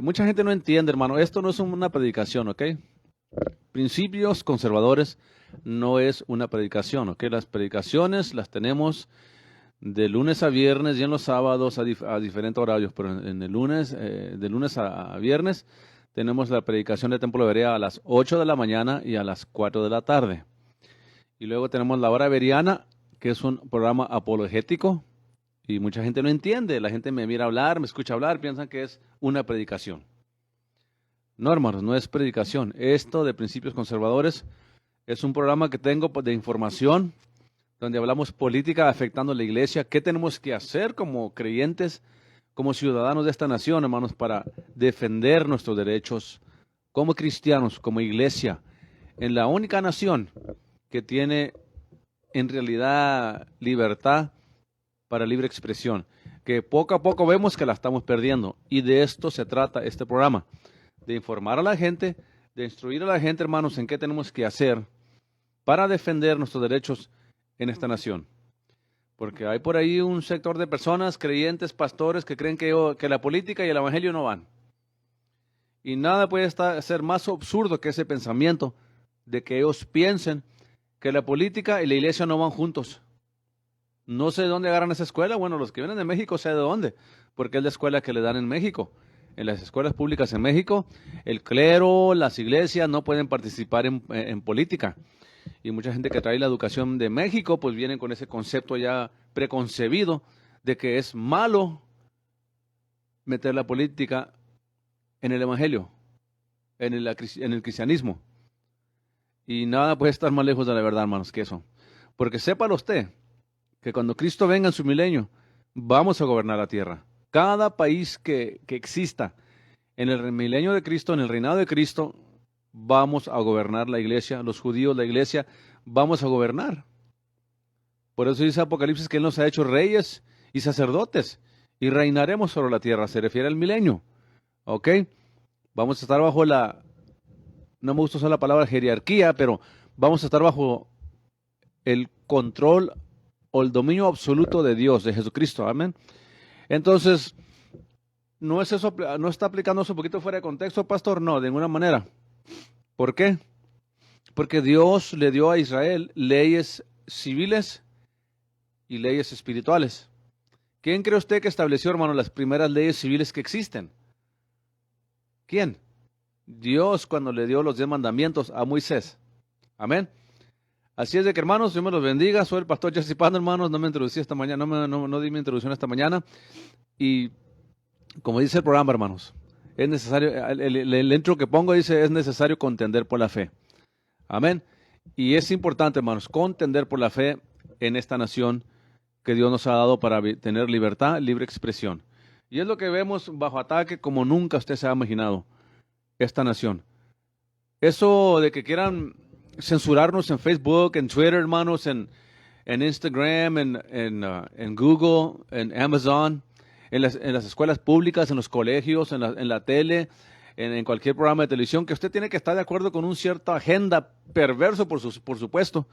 Mucha gente no entiende, hermano. Esto no es una predicación, ¿ok? Principios conservadores no es una predicación, ¿ok? Las predicaciones las tenemos de lunes a viernes y en los sábados a diferentes horarios, pero en el lunes, de lunes a viernes, tenemos la predicación de Templo de Berea a las 8 de la mañana y a las 4 de la tarde. Y luego tenemos la hora beriana, que es un programa apologético, y mucha gente no entiende. La gente me mira hablar, me escucha hablar, piensan que es una predicación. No, hermanos, no es predicación. Esto de Principios Conservadores es un programa que tengo de información, donde hablamos política afectando a la iglesia, qué tenemos que hacer como creyentes, como ciudadanos de esta nación, hermanos, para defender nuestros derechos como cristianos, como iglesia, en la única nación que tiene en realidad libertad para libre expresión, que poco a poco vemos que la estamos perdiendo. Y de esto se trata este programa, de informar a la gente, de instruir a la gente, hermanos, en qué tenemos que hacer para defender nuestros derechos en esta nación. Porque hay por ahí un sector de personas, creyentes, pastores, que creen que la política y el evangelio no van. Y nada puede ser más absurdo que ese pensamiento de que ellos piensen que la política y la iglesia no van juntos. No sé de dónde agarran esa escuela. Bueno, los que vienen de México sé de dónde, porque es la escuela que le dan en México. En las escuelas públicas en México, el clero, las iglesias no pueden participar en política. Y mucha gente que trae la educación de México, pues vienen con ese concepto ya preconcebido de que es malo meter la política en el evangelio, en el cristianismo. Y nada puede estar más lejos de la verdad, hermanos, que eso. Porque sépalo usted, que cuando Cristo venga en su milenio, vamos a gobernar la tierra. Cada país que exista en el milenio de Cristo, en el reinado de Cristo, vamos a gobernar la iglesia, los judíos, la iglesia, vamos a gobernar. Por eso dice Apocalipsis que Él nos ha hecho reyes y sacerdotes y reinaremos sobre la tierra, se refiere al milenio. ¿Ok? Vamos a estar bajo no me gusta usar la palabra jerarquía, pero vamos a estar bajo el control o el dominio absoluto de Dios, de Jesucristo. Amén. Entonces, ¿no es eso, no está aplicándose un poquito fuera de contexto, pastor? No, de ninguna manera. ¿Por qué? Porque Dios le dio a Israel leyes civiles y leyes espirituales. ¿Quién cree usted que estableció, hermano, las primeras leyes civiles que existen? ¿Quién? Dios, cuando le dio los 10 mandamientos a Moisés. Amén. Así es de que, hermanos, Dios me los bendiga. Soy el pastor Jesse Pando, hermanos. No me introducí esta mañana, no di mi introducción esta mañana. Y como dice el programa, hermanos, es necesario, el intro que pongo dice, es necesario contender por la fe. Amén. Y es importante, hermanos, contender por la fe en esta nación que Dios nos ha dado para tener libertad, libre expresión. Y es lo que vemos bajo ataque como nunca usted se ha imaginado, esta nación. Eso de que quieran censurarnos en Facebook, en Twitter, hermanos, en Instagram, en Google, en Amazon, en las escuelas públicas, en los colegios, en la tele, en cualquier programa de televisión, que usted tiene que estar de acuerdo con una cierta agenda perverso, por supuesto.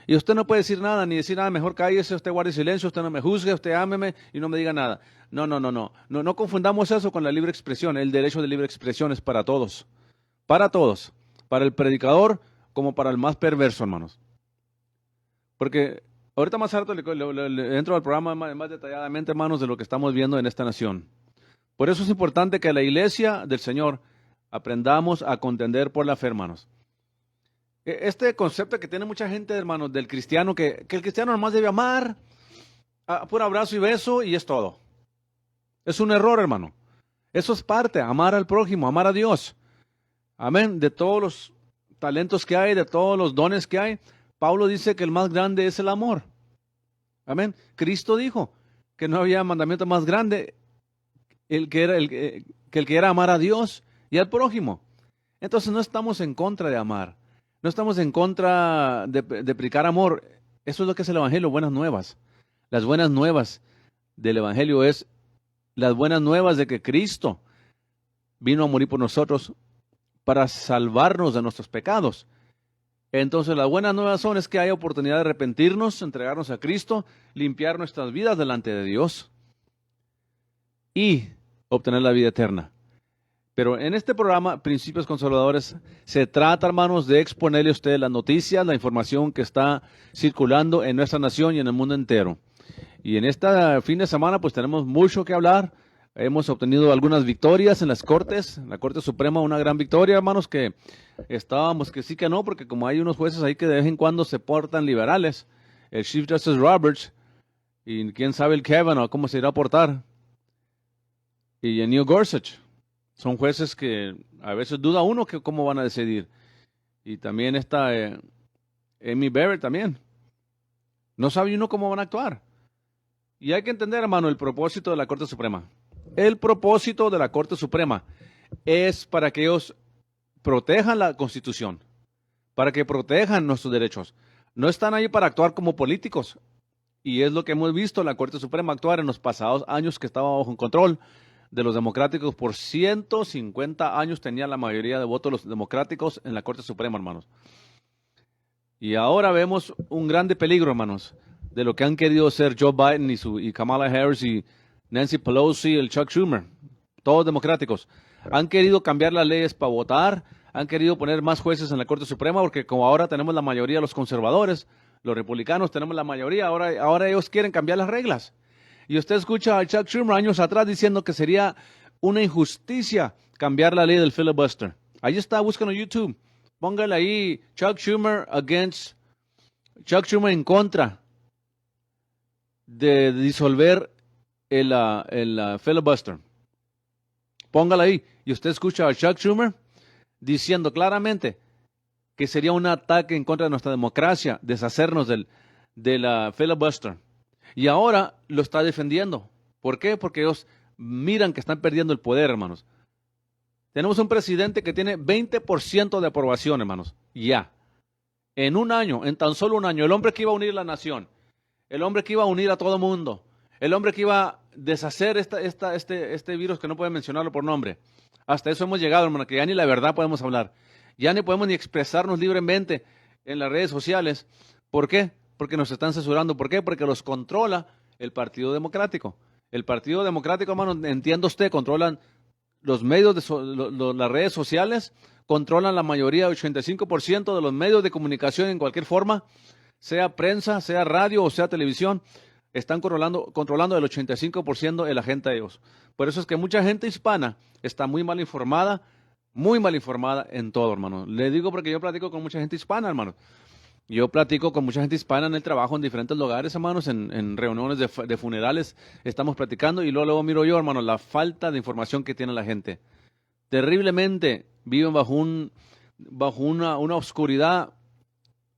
Y usted no puede decir nada, ni decir nada, mejor cállese, usted guarde silencio, usted no me juzgue, usted ámeme y no me diga nada. No confundamos eso con la libre expresión. El derecho de libre expresión es para todos, para el predicador como para el más perverso, hermanos. Porque ahorita más harto le entro al programa más detalladamente, hermanos, de lo que estamos viendo en esta nación. Por eso es importante que la iglesia del Señor aprendamos a contender por la fe, hermanos. Este concepto que tiene mucha gente, hermanos, del cristiano, que el cristiano nomás debe amar, a puro abrazo y beso y es todo. Es un error, hermano. Eso es parte, amar al prójimo, amar a Dios. Amén. De todos los talentos que hay, de todos los dones que hay, Pablo dice que el más grande es el amor. Amén. Cristo dijo que no había mandamiento más grande que el que era amar a Dios y al prójimo. Entonces no estamos en contra de amar. No estamos en contra de predicar amor. Eso es lo que es el Evangelio, buenas nuevas. Las buenas nuevas del Evangelio es las buenas nuevas de que Cristo vino a morir por nosotros para salvarnos de nuestros pecados. Entonces las buenas nuevas es que hay oportunidad de arrepentirnos, entregarnos a Cristo, limpiar nuestras vidas delante de Dios y obtener la vida eterna. Pero en este programa, Principios Conservadores, se trata, hermanos, de exponerle a ustedes las noticias, la información que está circulando en nuestra nación y en el mundo entero. Y en este fin de semana, pues tenemos mucho que hablar. Hemos obtenido algunas victorias en las cortes, en la Corte Suprema, una gran victoria, hermanos, que estábamos que sí que no, porque como hay unos jueces ahí que de vez en cuando se portan liberales, el Chief Justice Roberts, y quién sabe el Kavanaugh, cómo se irá a portar, y el Neil Gorsuch. Son jueces que a veces duda uno que cómo van a decidir. Y también está Amy Barrett también. No sabe uno cómo van a actuar. Y hay que entender, hermano, el propósito de la Corte Suprema. El propósito de la Corte Suprema es para que ellos protejan la Constitución, para que protejan nuestros derechos. No están ahí para actuar como políticos. Y es lo que hemos visto la Corte Suprema actuar en los pasados años que estaba bajo control de los democráticos. Por 150 años tenían la mayoría de votos los democráticos en la Corte Suprema, hermanos. Y ahora vemos un grande peligro, hermanos, de lo que han querido hacer Joe Biden y Kamala Harris y Nancy Pelosi, el Chuck Schumer, todos democráticos. Han querido cambiar las leyes para votar, han querido poner más jueces en la Corte Suprema, porque como ahora tenemos la mayoría de los conservadores, los republicanos tenemos la mayoría, ahora ellos quieren cambiar las reglas. Y usted escucha a Chuck Schumer años atrás diciendo que sería una injusticia cambiar la ley del filibuster. Ahí está, búsquenlo en YouTube. Póngale ahí Chuck Schumer en contra de disolver el filibuster. Póngala ahí. Y usted escucha a Chuck Schumer diciendo claramente que sería un ataque en contra de nuestra democracia, deshacernos del filibuster. Y ahora lo está defendiendo. ¿Por qué? Porque ellos miran que están perdiendo el poder, hermanos. Tenemos un presidente que tiene 20% de aprobación, hermanos. Ya. En un año, en tan solo un año, el hombre que iba a unir la nación, el hombre que iba a unir a todo el mundo, el hombre que iba a deshacer este virus que no puede mencionarlo por nombre. Hasta eso hemos llegado, hermano, que ya ni la verdad podemos hablar. Ya ni podemos ni expresarnos libremente en las redes sociales. ¿Por qué? Porque nos están censurando. ¿Por qué? Porque los controla el Partido Democrático. El Partido Democrático, hermano, entienda usted, controlan los medios, las redes sociales, controlan la mayoría, 85% de los medios de comunicación en cualquier forma, sea prensa, sea radio o sea televisión, están controlando el 85% de la gente de ellos. Por eso es que mucha gente hispana está muy mal informada en todo, hermano. Le digo porque yo platico con mucha gente hispana, hermano. Yo platico con mucha gente hispana en el trabajo, en diferentes lugares, hermanos, en reuniones de funerales, estamos platicando y luego miro yo, hermano, la falta de información que tiene la gente. Terriblemente viven bajo una oscuridad,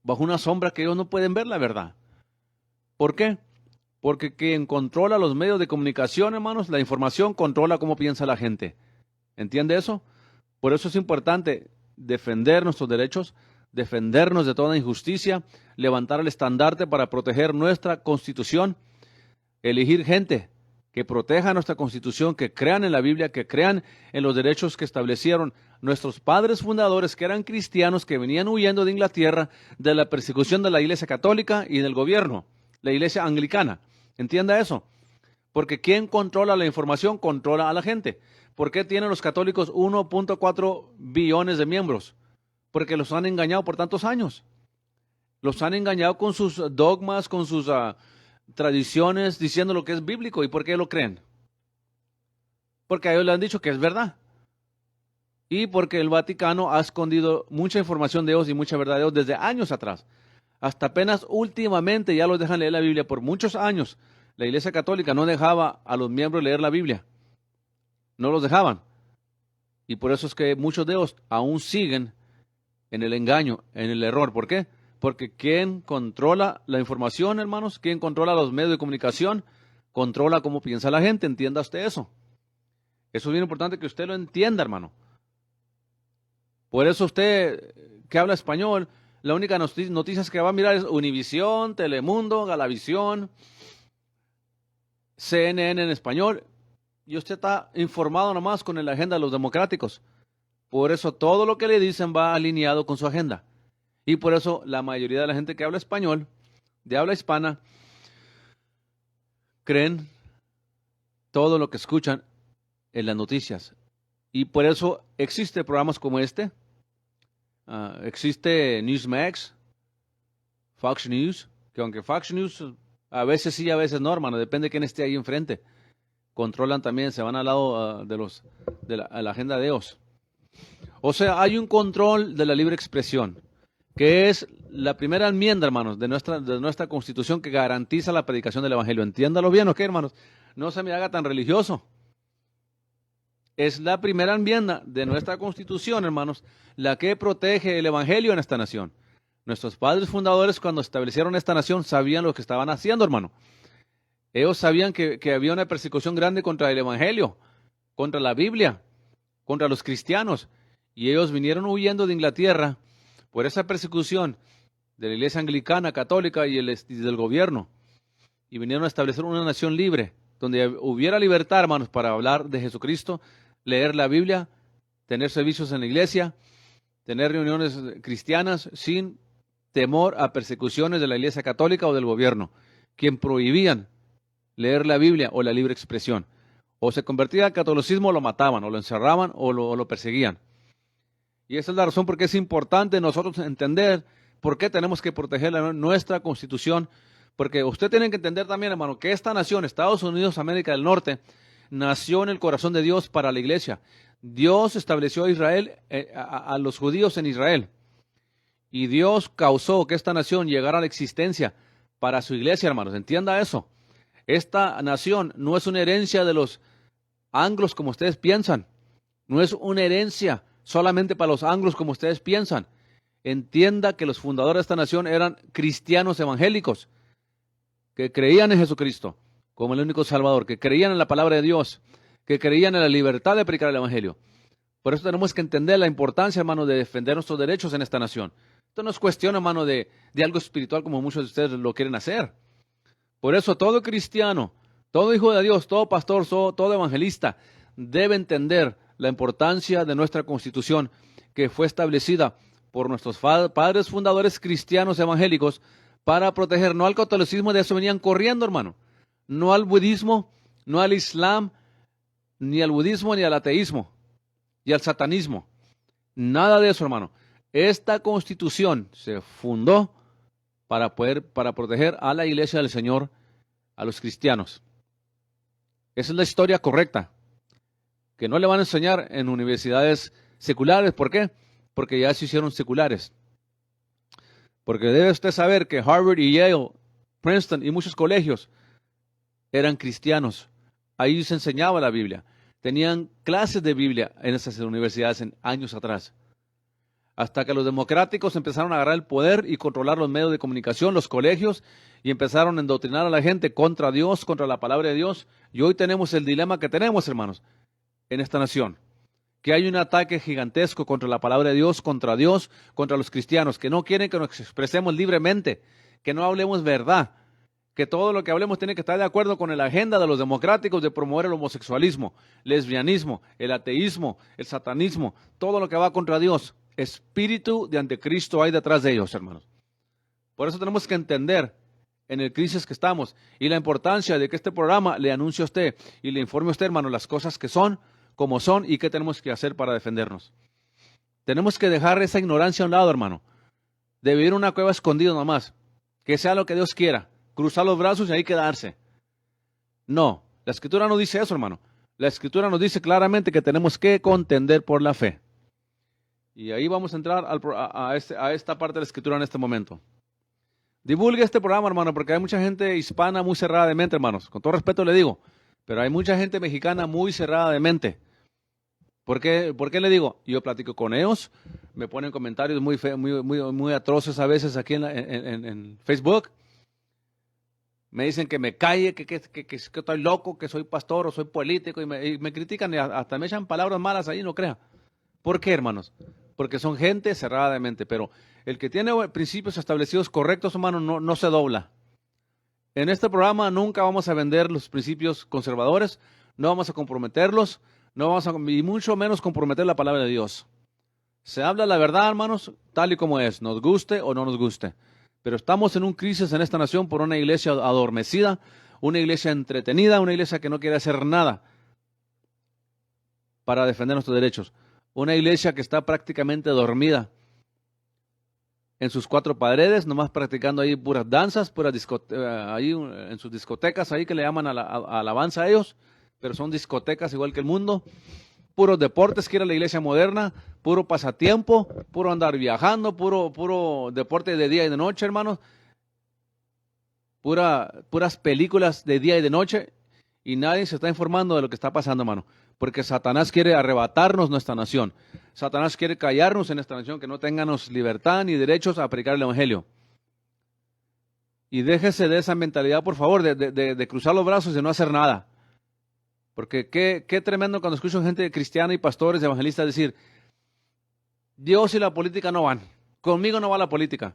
bajo una sombra que ellos no pueden ver la verdad. ¿Por qué? Porque quien controla los medios de comunicación, hermanos, la información controla cómo piensa la gente. ¿Entiende eso? Por eso es importante defender nuestros derechos, defendernos de toda injusticia, levantar el estandarte para proteger nuestra Constitución, elegir gente que proteja nuestra Constitución, que crean en la Biblia, que crean en los derechos que establecieron nuestros padres fundadores, que eran cristianos, que venían huyendo de Inglaterra, de la persecución de la Iglesia Católica y del gobierno, la Iglesia Anglicana. ¿Entienda eso? Porque quien controla la información controla a la gente. ¿Por qué tienen los católicos 1.4 billones de miembros? Porque los han engañado por tantos años. Los han engañado con sus dogmas, con sus tradiciones, diciendo lo que es bíblico. ¿Y por qué lo creen? Porque a ellos le han dicho que es verdad. Y porque el Vaticano ha escondido mucha información de Dios y mucha verdad de Dios desde años atrás. Hasta apenas últimamente ya los dejan leer la Biblia. Por muchos años la Iglesia Católica no dejaba a los miembros leer la Biblia. No los dejaban. Y por eso es que muchos de ellos aún siguen en el engaño, en el error. ¿Por qué? Porque quien controla la información, hermanos, quien controla los medios de comunicación, controla cómo piensa la gente. Entienda usted eso. Eso es bien importante que usted lo entienda, hermano. Por eso usted que habla español, la única noticia que va a mirar es Univisión, Telemundo, Galavisión, CNN en español. Y usted está informado nomás con la agenda de los democráticos. Por eso todo lo que le dicen va alineado con su agenda. Y por eso la mayoría de la gente que habla español, de habla hispana, creen todo lo que escuchan en las noticias. Y por eso existen programas como este. Existe Newsmax, Fox News, que aunque Fox News a veces sí, a veces no, hermano, depende de quién esté ahí enfrente. Controlan también, se van al lado de la agenda de Dios. O sea, hay un control de la libre expresión, que es la primera enmienda, hermanos, de nuestra Constitución que garantiza la predicación del Evangelio. Entiéndalo bien, ¿ok, hermanos? No se me haga tan religioso. Es la primera enmienda de nuestra Constitución, hermanos, la que protege el Evangelio en esta nación. Nuestros padres fundadores, cuando establecieron esta nación, sabían lo que estaban haciendo, hermano. Ellos sabían que había una persecución grande contra el Evangelio, contra la Biblia, contra los cristianos. Y ellos vinieron huyendo de Inglaterra por esa persecución de la iglesia anglicana, católica y del gobierno. Y vinieron a establecer una nación libre, donde hubiera libertad, hermanos, para hablar de Jesucristo, leer la Biblia, tener servicios en la iglesia, tener reuniones cristianas sin temor a persecuciones de la iglesia católica o del gobierno, quien prohibían leer la Biblia o la libre expresión. O se convertía al catolicismo o lo mataban, o lo encerraban o lo perseguían. Y esa es la razón por qué es importante nosotros entender por qué tenemos que proteger nuestra Constitución. Porque usted tiene que entender también, hermano, que esta nación, Estados Unidos, América del Norte, nació en el corazón de Dios para la iglesia. Dios estableció a Israel, a los judíos en Israel. Y Dios causó que esta nación llegara a la existencia para su iglesia, hermanos. Entienda eso. Esta nación no es una herencia de los anglos como ustedes piensan. No es una herencia solamente para los anglos como ustedes piensan. Entienda que los fundadores de esta nación eran cristianos evangélicos que creían en Jesucristo como el único Salvador, que creían en la palabra de Dios, que creían en la libertad de predicar el Evangelio. Por eso tenemos que entender la importancia, hermano, de defender nuestros derechos en esta nación. Esto no es cuestión, hermano, de algo espiritual como muchos de ustedes lo quieren hacer. Por eso todo cristiano, todo hijo de Dios, todo pastor, todo evangelista debe entender la importancia de nuestra Constitución que fue establecida por nuestros padres fundadores cristianos evangélicos para proteger no al catolicismo, de eso venían corriendo, hermano, no al budismo, no al islam, ni al budismo, ni al ateísmo, y al satanismo. Nada de eso, hermano. Esta Constitución se fundó para proteger a la iglesia del Señor, a los cristianos. Esa es la historia correcta, que no le van a enseñar en universidades seculares. ¿Por qué? Porque ya se hicieron seculares. Porque debe usted saber que Harvard y Yale, Princeton y muchos colegios eran cristianos. Ahí se enseñaba la Biblia. Tenían clases de Biblia en esas universidades en años atrás. Hasta que los democráticos empezaron a agarrar el poder y controlar los medios de comunicación, los colegios, y empezaron a endoctrinar a la gente contra Dios, contra la palabra de Dios. Y hoy tenemos el dilema que tenemos, hermanos, en esta nación. Que hay un ataque gigantesco contra la palabra de Dios, contra los cristianos, que no quieren que nos expresemos libremente, que no hablemos verdad, que todo lo que hablemos tiene que estar de acuerdo con la agenda de los democráticos de promover el homosexualismo, lesbianismo, el ateísmo, el satanismo, todo lo que va contra Dios. Espíritu de anticristo hay detrás de ellos, hermanos. Por eso tenemos que entender en el crisis que estamos y la importancia de que este programa le anuncie a usted y le informe a usted, hermano, las cosas que son, como son y qué tenemos que hacer para defendernos. Tenemos que dejar esa ignorancia a un lado, hermano, de vivir en una cueva escondido nomás, que sea lo que Dios quiera, cruzar los brazos y ahí quedarse. No, la Escritura no dice eso, hermano. La Escritura nos dice claramente que tenemos que contender por la fe. Y ahí vamos a entrar a esta parte de la Escritura en este momento. Divulgue este programa, hermano, porque hay mucha gente hispana muy cerrada de mente, hermanos. Con todo respeto le digo, pero hay mucha gente mexicana muy cerrada de mente. ¿Por qué le digo? Yo platico con ellos, me ponen comentarios muy atroces a veces aquí en Facebook. Me dicen que me calle, que estoy loco, que soy pastor o soy político, y me critican y hasta me echan palabras malas ahí, no crea. ¿Por qué, hermanos? Porque son gente cerrada de mente, pero el que tiene principios establecidos correctos, hermano, no se dobla. En este programa nunca vamos a vender los principios conservadores, no vamos a comprometerlos, y mucho menos comprometer la palabra de Dios. Se habla la verdad, hermanos, tal y como es, nos guste o no nos guste. Pero estamos en un crisis en esta nación por una iglesia adormecida, una iglesia entretenida, una iglesia que no quiere hacer nada. para defender nuestros derechos. Una iglesia que está prácticamente dormida en sus cuatro paredes, nomás practicando ahí puras danzas, ahí en sus discotecas, ahí que le llaman a alabanza a ellos, pero son discotecas igual que el mundo. Puros deportes, que era la iglesia moderna, puro pasatiempo, puro andar viajando, puro deporte de día y de noche, hermanos. Puras películas de día y de noche, y nadie se está informando de lo que está pasando, hermano. Porque Satanás quiere arrebatarnos nuestra nación. Satanás quiere callarnos en esta nación, que no tengamos libertad ni derechos a predicar el evangelio. Y déjese de esa mentalidad, por favor, de cruzar los brazos y de no hacer nada. Porque qué tremendo cuando escucho gente cristiana y pastores, evangelistas decir, Dios y la política no van. Conmigo no va la política.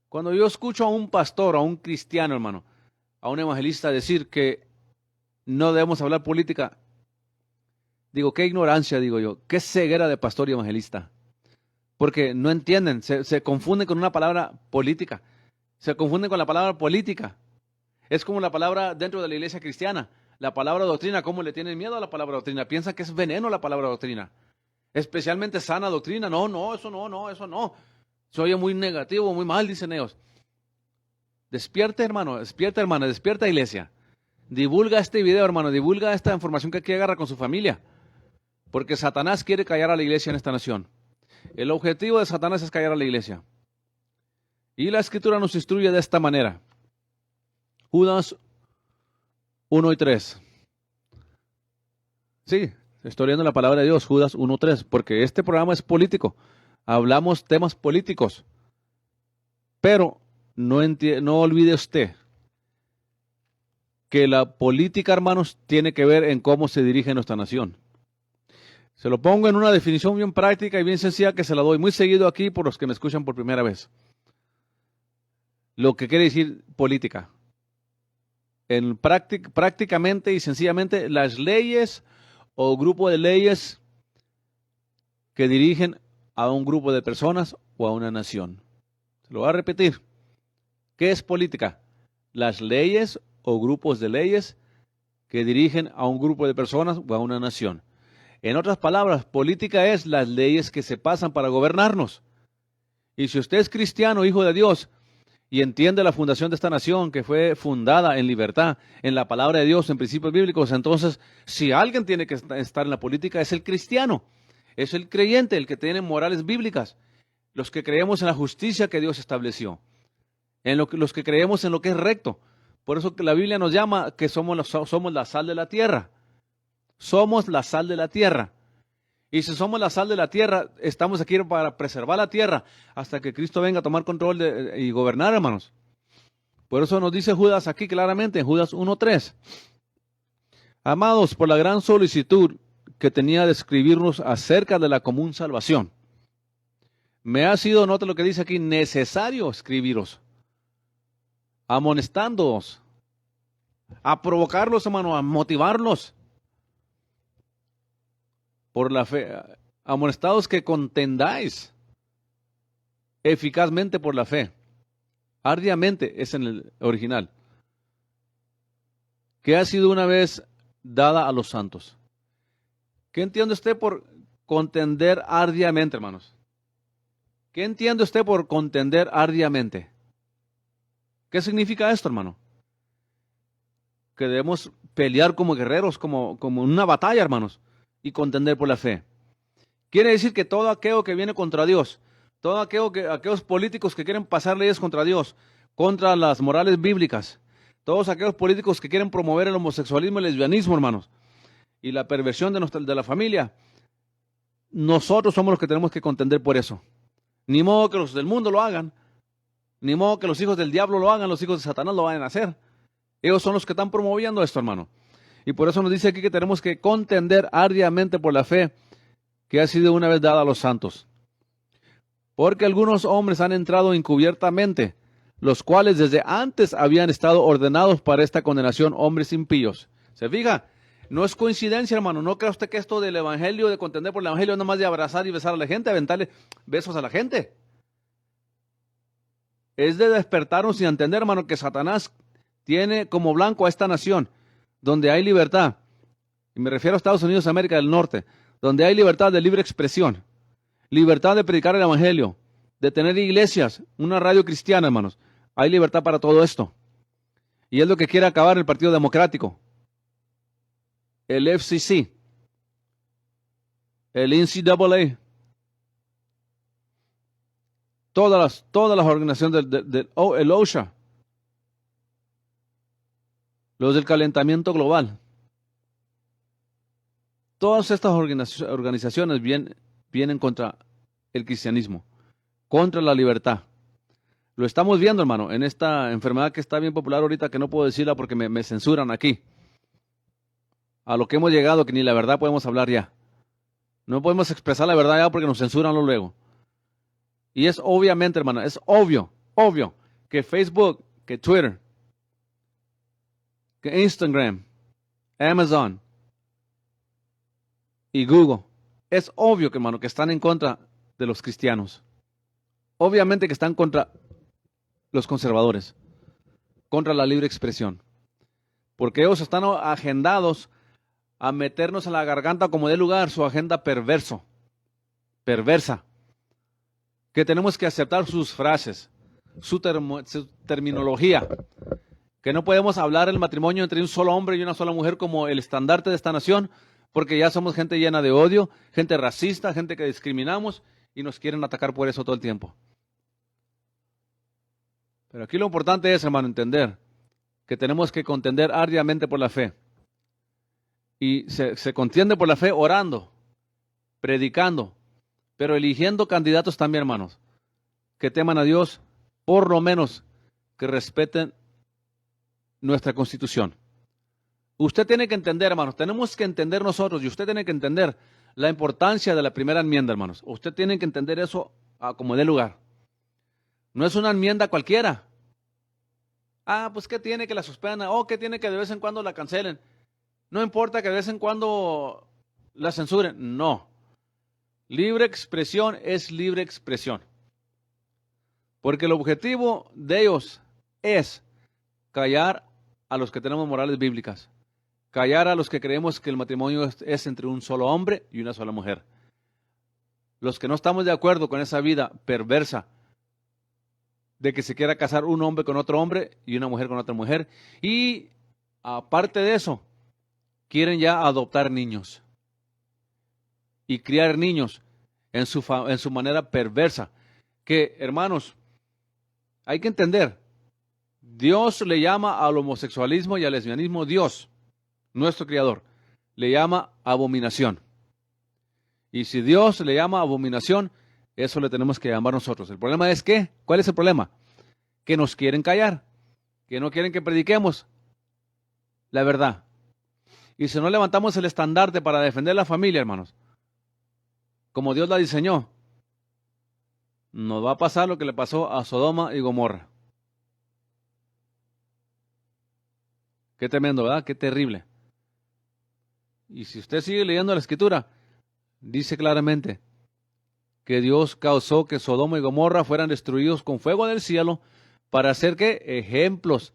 Cuando yo escucho a un pastor, a un cristiano, hermano, a un evangelista decir que no debemos hablar política, digo, qué ignorancia, digo yo, qué ceguera de pastor y evangelista. Porque no entienden, se confunden con una palabra política, se confunden con la palabra política. Es como la palabra dentro de la iglesia cristiana, la palabra doctrina. ¿Cómo le tienen miedo a la palabra doctrina? Piensan que es veneno la palabra doctrina, especialmente sana doctrina. No, eso no. Se oye muy negativo, muy mal, dicen ellos. Despierta, hermano, despierta, hermana, despierta, iglesia. Divulga este video, hermano, divulga esta información que aquí agarra con su familia. Porque Satanás quiere callar a la iglesia en esta nación. El objetivo de Satanás es callar a la iglesia. Y la Escritura nos instruye de esta manera. Judas 1 y 3. Sí, estoy leyendo la palabra de Dios, Judas 1:3, porque este programa es político. Hablamos temas políticos. Pero no olvide usted que la política, hermanos, tiene que ver en cómo se dirige nuestra nación. Se lo pongo en una definición bien práctica y bien sencilla que se la doy muy seguido aquí por los que me escuchan por primera vez. Lo que quiere decir política. Prácticamente y sencillamente las leyes o grupo de leyes que dirigen a un grupo de personas o a una nación. Se lo voy a repetir. ¿Qué es política? Las leyes o grupos de leyes que dirigen a un grupo de personas o a una nación. En otras palabras, política es las leyes que se pasan para gobernarnos. Y si usted es cristiano, hijo de Dios, y entiende la fundación de esta nación que fue fundada en libertad, en la palabra de Dios, en principios bíblicos, entonces, si alguien tiene que estar en la política, es el cristiano, es el creyente, el que tiene morales bíblicas, los que creemos en la justicia que Dios estableció, los que creemos en lo que es recto. Por eso que la Biblia nos llama que somos la sal de la tierra. Somos la sal de la tierra. Y si somos la sal de la tierra, estamos aquí para preservar la tierra hasta que Cristo venga a tomar control y gobernar, hermanos. Por eso nos dice Judas aquí claramente, en Judas 1:3. Amados, por la gran solicitud que tenía de escribirnos acerca de la común salvación, me ha sido, nota lo que dice aquí, necesario escribiros, amonestándoos, a provocarlos, hermano, a motivarlos por la fe, amonestados que contendáis eficazmente por la fe, ardiamente es en el original, que ha sido una vez dada a los santos. ¿Qué entiende usted por contender ardiamente, hermanos? ¿Qué entiende usted por contender ardiamente? ¿Qué significa esto, hermano? Que debemos pelear como guerreros, como en una batalla, hermanos, y contender por la fe. Quiere decir que todo aquello que viene contra Dios, aquellos políticos que quieren pasar leyes contra Dios, contra las morales bíblicas, todos aquellos políticos que quieren promover el homosexualismo y el lesbianismo, hermanos, y la perversión de la familia, nosotros somos los que tenemos que contender por eso. Ni modo que los del mundo lo hagan, ni modo que los hijos del diablo lo hagan, los hijos de Satanás lo vayan a hacer. Ellos son los que están promoviendo esto, hermano. Y por eso nos dice aquí que tenemos que contender ardiamente por la fe que ha sido una vez dada a los santos. Porque algunos hombres han entrado encubiertamente, los cuales desde antes habían estado ordenados para esta condenación, hombres impíos. ¿Se fija? No es coincidencia, hermano. No crea usted que esto del evangelio, de contender por el evangelio, es nomás de abrazar y besar a la gente, aventarle besos a la gente. Es de despertarnos y entender, hermano, que Satanás tiene como blanco a esta nación, donde hay libertad. y me refiero a Estados Unidos, América del Norte, donde hay libertad de libre expresión, libertad de predicar el evangelio, de tener iglesias, una radio cristiana, hermanos. Hay libertad para todo esto. Y es lo que quiere acabar el Partido Democrático, el FCC, el NCAA, todas las organizaciones el OSHA, los del calentamiento global. Todas estas organizaciones vienen contra el cristianismo, contra la libertad. Lo estamos viendo, hermano, en esta enfermedad que está bien popular ahorita, que no puedo decirla porque me censuran aquí. A lo que hemos llegado, que ni la verdad podemos hablar ya. No podemos expresar la verdad ya porque nos censuran luego. Y es obviamente, hermano, es obvio que Facebook, que Twitter, que Instagram, Amazon y Google, es obvio que, hermano, que están en contra de los cristianos. Obviamente que están contra los conservadores, contra la libre expresión. Porque ellos están agendados a meternos a la garganta como dé lugar su agenda perversa, que tenemos que aceptar sus frases, su terminología, que no podemos hablar el matrimonio entre un solo hombre y una sola mujer como el estandarte de esta nación, porque ya somos gente llena de odio, gente racista, gente que discriminamos y nos quieren atacar por eso todo el tiempo. Pero aquí lo importante es, hermano, entender que tenemos que contender arduamente por la fe. Y se contiende por la fe orando, predicando, pero eligiendo candidatos también, hermanos, que teman a Dios, por lo menos que respeten nuestra Constitución. Usted tiene que entender, hermanos, tenemos que entender nosotros, y usted tiene que entender la importancia de la primera enmienda, hermanos. Usted tiene que entender eso como dé lugar. No es una enmienda cualquiera. Pues ¿qué tiene que la suspendan? ¿Qué tiene que de vez en cuando la cancelen? No importa que de vez en cuando la censuren. No. Libre expresión es libre expresión. Porque el objetivo de ellos es callar a los que tenemos morales bíblicas. Callar a los que creemos que el matrimonio es entre un solo hombre y una sola mujer. Los que no estamos de acuerdo con esa vida perversa de que se quiera casar un hombre con otro hombre y una mujer con otra mujer. Y aparte de eso, quieren ya adoptar niños y criar niños en su manera perversa. Que, hermanos, hay que entender, Dios le llama al homosexualismo y al lesbianismo, Dios, nuestro Creador, le llama abominación. Y si Dios le llama abominación, eso le tenemos que llamar nosotros. El problema es que, ¿cuál es el problema? Que nos quieren callar, que no quieren que prediquemos la verdad. Y si no levantamos el estandarte para defender la familia, hermanos, como Dios la diseñó, nos va a pasar lo que le pasó a Sodoma y Gomorra. Qué tremendo, ¿verdad? Qué terrible. Y si usted sigue leyendo la Escritura, dice claramente que Dios causó que Sodoma y Gomorra fueran destruidos con fuego del cielo para hacer que ejemplos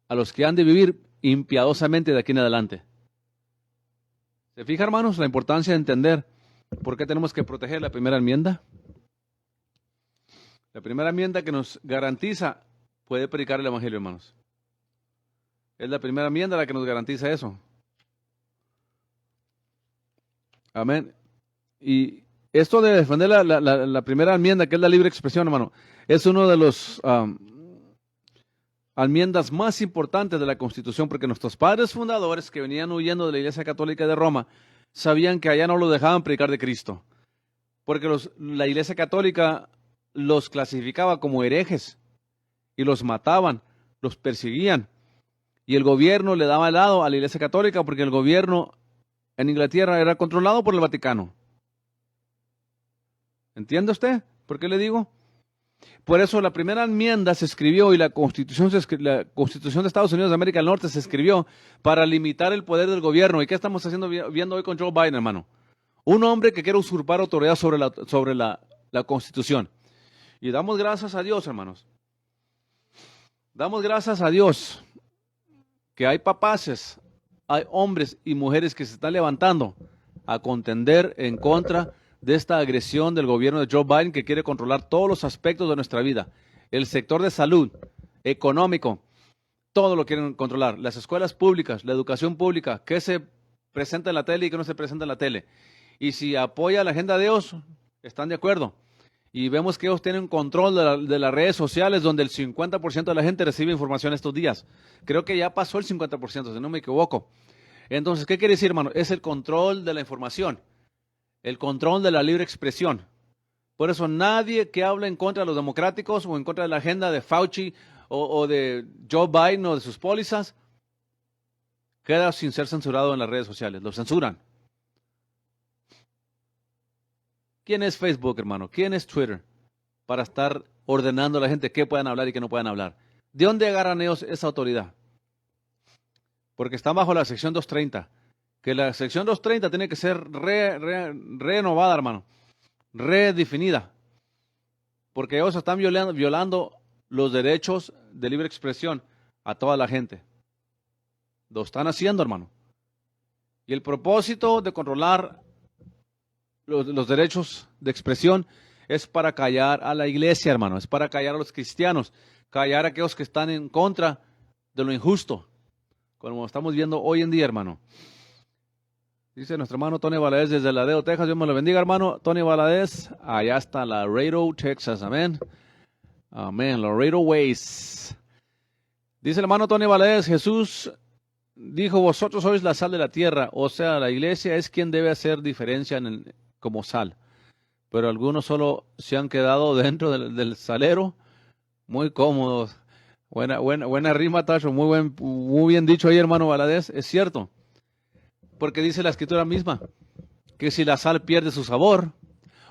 a los que han de vivir impiadosamente de aquí en adelante. ¿Se fija, hermanos, la importancia de entender por qué tenemos que proteger la primera enmienda? La primera enmienda que nos garantiza puede predicar el evangelio, hermanos. Es la primera enmienda la que nos garantiza eso. Amén. Y esto de defender la primera enmienda, que es la libre expresión, hermano, es uno de los enmiendas más importantes de la Constitución, porque nuestros padres fundadores que venían huyendo de la Iglesia Católica de Roma sabían que allá no los dejaban predicar de Cristo, porque la Iglesia Católica los clasificaba como herejes y los mataban, los perseguían, y el gobierno le daba helado a la Iglesia Católica porque el gobierno en Inglaterra era controlado por el Vaticano. ¿Entiende usted por qué le digo? Por eso la primera enmienda se escribió y la Constitución de Estados Unidos de América del Norte se escribió para limitar el poder del gobierno. ¿Y qué estamos viendo hoy con Joe Biden, hermano? Un hombre que quiere usurpar autoridad sobre la Constitución. Y damos gracias a Dios, hermanos. Damos gracias a Dios que hay papaces hay hombres y mujeres que se están levantando a contender en contra de esta agresión del gobierno de Joe Biden, que quiere controlar todos los aspectos de nuestra vida. El sector de salud, económico, todo lo quieren controlar. Las escuelas públicas, la educación pública, qué se presenta en la tele y qué no se presenta en la tele. Y si apoya la agenda de Dios, están de acuerdo. Y vemos que ellos tienen control de las redes sociales, donde el 50% de la gente recibe información estos días. Creo que ya pasó el 50%, si no me equivoco. Entonces, ¿qué quiere decir, hermano? Es el control de la información, el control de la libre expresión. Por eso nadie que hable en contra de los democráticos o en contra de la agenda de Fauci o de Joe Biden o de sus pólizas queda sin ser censurado en las redes sociales. Lo censuran. ¿Quién es Facebook, hermano? ¿Quién es Twitter? Para estar ordenando a la gente qué puedan hablar y qué no puedan hablar. ¿De dónde agarran ellos esa autoridad? Porque están bajo la sección 230. Que la sección 230 tiene que ser renovada, hermano. Redefinida. Porque ellos están violando los derechos de libre expresión a toda la gente. Lo están haciendo, hermano. Y el propósito de controlar los derechos de expresión es para callar a la iglesia, hermano. Es para callar a los cristianos. Callar a aquellos que están en contra de lo injusto. Como estamos viendo hoy en día, hermano. Dice nuestro hermano Tony Valadez desde Laredo, Texas. Dios me lo bendiga, hermano. Tony Valadez, allá está Laredo, Texas. Amén. Amén. Laredo Ways. Dice el hermano Tony Valadez, Jesús dijo, vosotros sois la sal de la tierra. O sea, la iglesia es quien debe hacer diferencia como sal. Pero algunos solo se han quedado dentro del salero, muy cómodos. Buena rima, Tacho. Muy bien dicho ahí, hermano Valadez. Es cierto. Porque dice la escritura misma que si la sal pierde su sabor,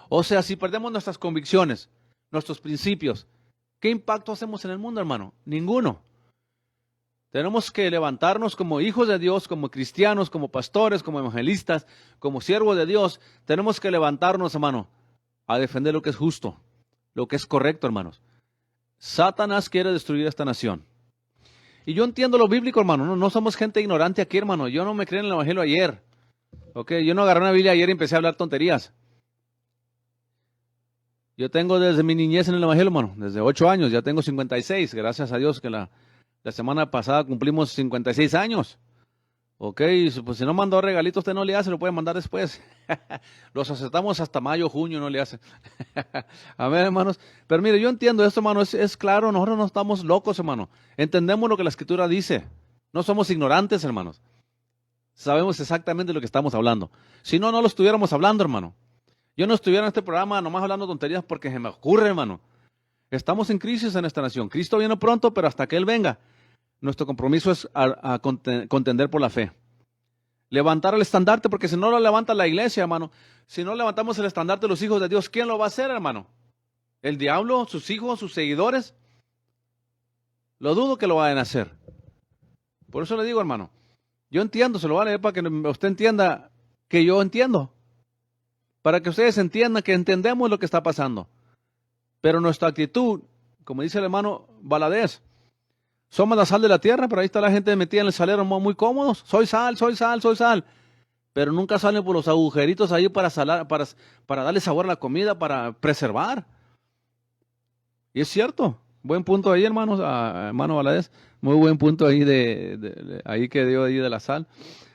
o sea, si perdemos nuestras convicciones, nuestros principios, ¿qué impacto hacemos en el mundo, hermano? Ninguno. Tenemos que levantarnos como hijos de Dios, como cristianos, como pastores, como evangelistas, como siervos de Dios. Tenemos que levantarnos, hermano, a defender lo que es justo, lo que es correcto, hermanos. Satanás quiere destruir esta nación. Y yo entiendo lo bíblico, hermano. No somos gente ignorante aquí, hermano. Yo no me creí en el evangelio ayer. Yo no agarré una Biblia ayer y empecé a hablar tonterías. Yo tengo desde mi niñez en el evangelio, hermano. Desde 8 años. Ya tengo 56. Gracias a Dios que la semana pasada cumplimos 56 años. Pues si no mandó regalito, usted no le hace, lo puede mandar después. Los aceptamos hasta mayo, junio, no le hace. A ver, hermanos. Pero mire, yo entiendo esto, hermano, es claro, nosotros no estamos locos, hermano. Entendemos lo que la Escritura dice. No somos ignorantes, hermanos. Sabemos exactamente lo que estamos hablando. Si no, no lo estuviéramos hablando, hermano. Yo no estuviera en este programa nomás hablando tonterías porque se me ocurre, hermano. Estamos en crisis en esta nación. Cristo viene pronto, pero hasta que Él venga, nuestro compromiso es a contender por la fe. Levantar el estandarte, porque si no lo levanta la iglesia, hermano, si no levantamos el estandarte de los hijos de Dios, ¿quién lo va a hacer, hermano? ¿El diablo, sus hijos, sus seguidores? Lo dudo que lo vayan a hacer. Por eso le digo, hermano, yo entiendo, se lo vale para que usted entienda que yo entiendo. Para que ustedes entiendan que entendemos lo que está pasando. Pero nuestra actitud, como dice el hermano Valadez, somos la sal de la tierra, pero ahí está la gente metida en el salero muy cómodos. Soy sal, soy sal, soy sal. Pero nunca salen por los agujeritos ahí para darle sabor a la comida, para preservar. Y es cierto. Buen punto ahí, hermanos, hermano Valadez. Muy buen punto ahí ahí que dio ahí de la sal.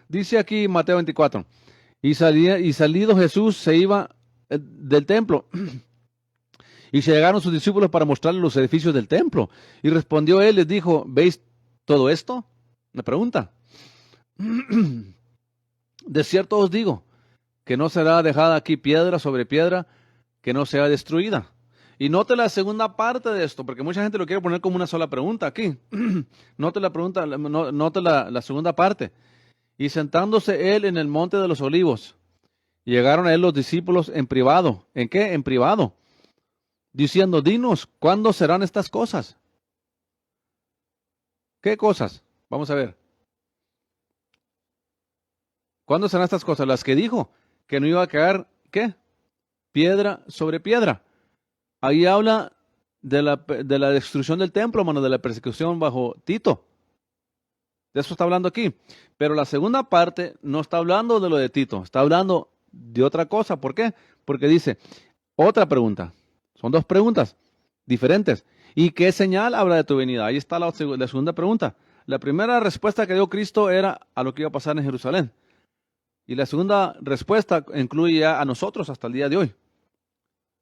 Dice aquí Mateo 24. Y salido Jesús se iba del templo. Y se llegaron sus discípulos para mostrarle los edificios del templo. Y respondió él, les dijo, ¿veis todo esto? Una pregunta. De cierto os digo, que no será dejada aquí piedra sobre piedra, que no sea destruida. Y note la segunda parte de esto, porque mucha gente lo quiere poner como una sola pregunta aquí. Note la pregunta, note la segunda parte. Y sentándose él en el monte de los olivos, llegaron a él los discípulos en privado. ¿En qué? En privado. Diciendo, dinos, ¿cuándo serán estas cosas? ¿Qué cosas? Vamos a ver. ¿Cuándo serán estas cosas? Las que dijo, que no iba a caer, ¿qué? Piedra sobre piedra. Ahí habla de la destrucción del templo, hermano, de la persecución bajo Tito. De eso está hablando aquí. Pero la segunda parte no está hablando de lo de Tito, está hablando de otra cosa. ¿Por qué? Porque dice, otra pregunta. Son dos preguntas diferentes. ¿Y qué señal habrá de tu venida? Ahí está la segunda pregunta. La primera respuesta que dio Cristo era a lo que iba a pasar en Jerusalén. Y la segunda respuesta incluye ya a nosotros hasta el día de hoy.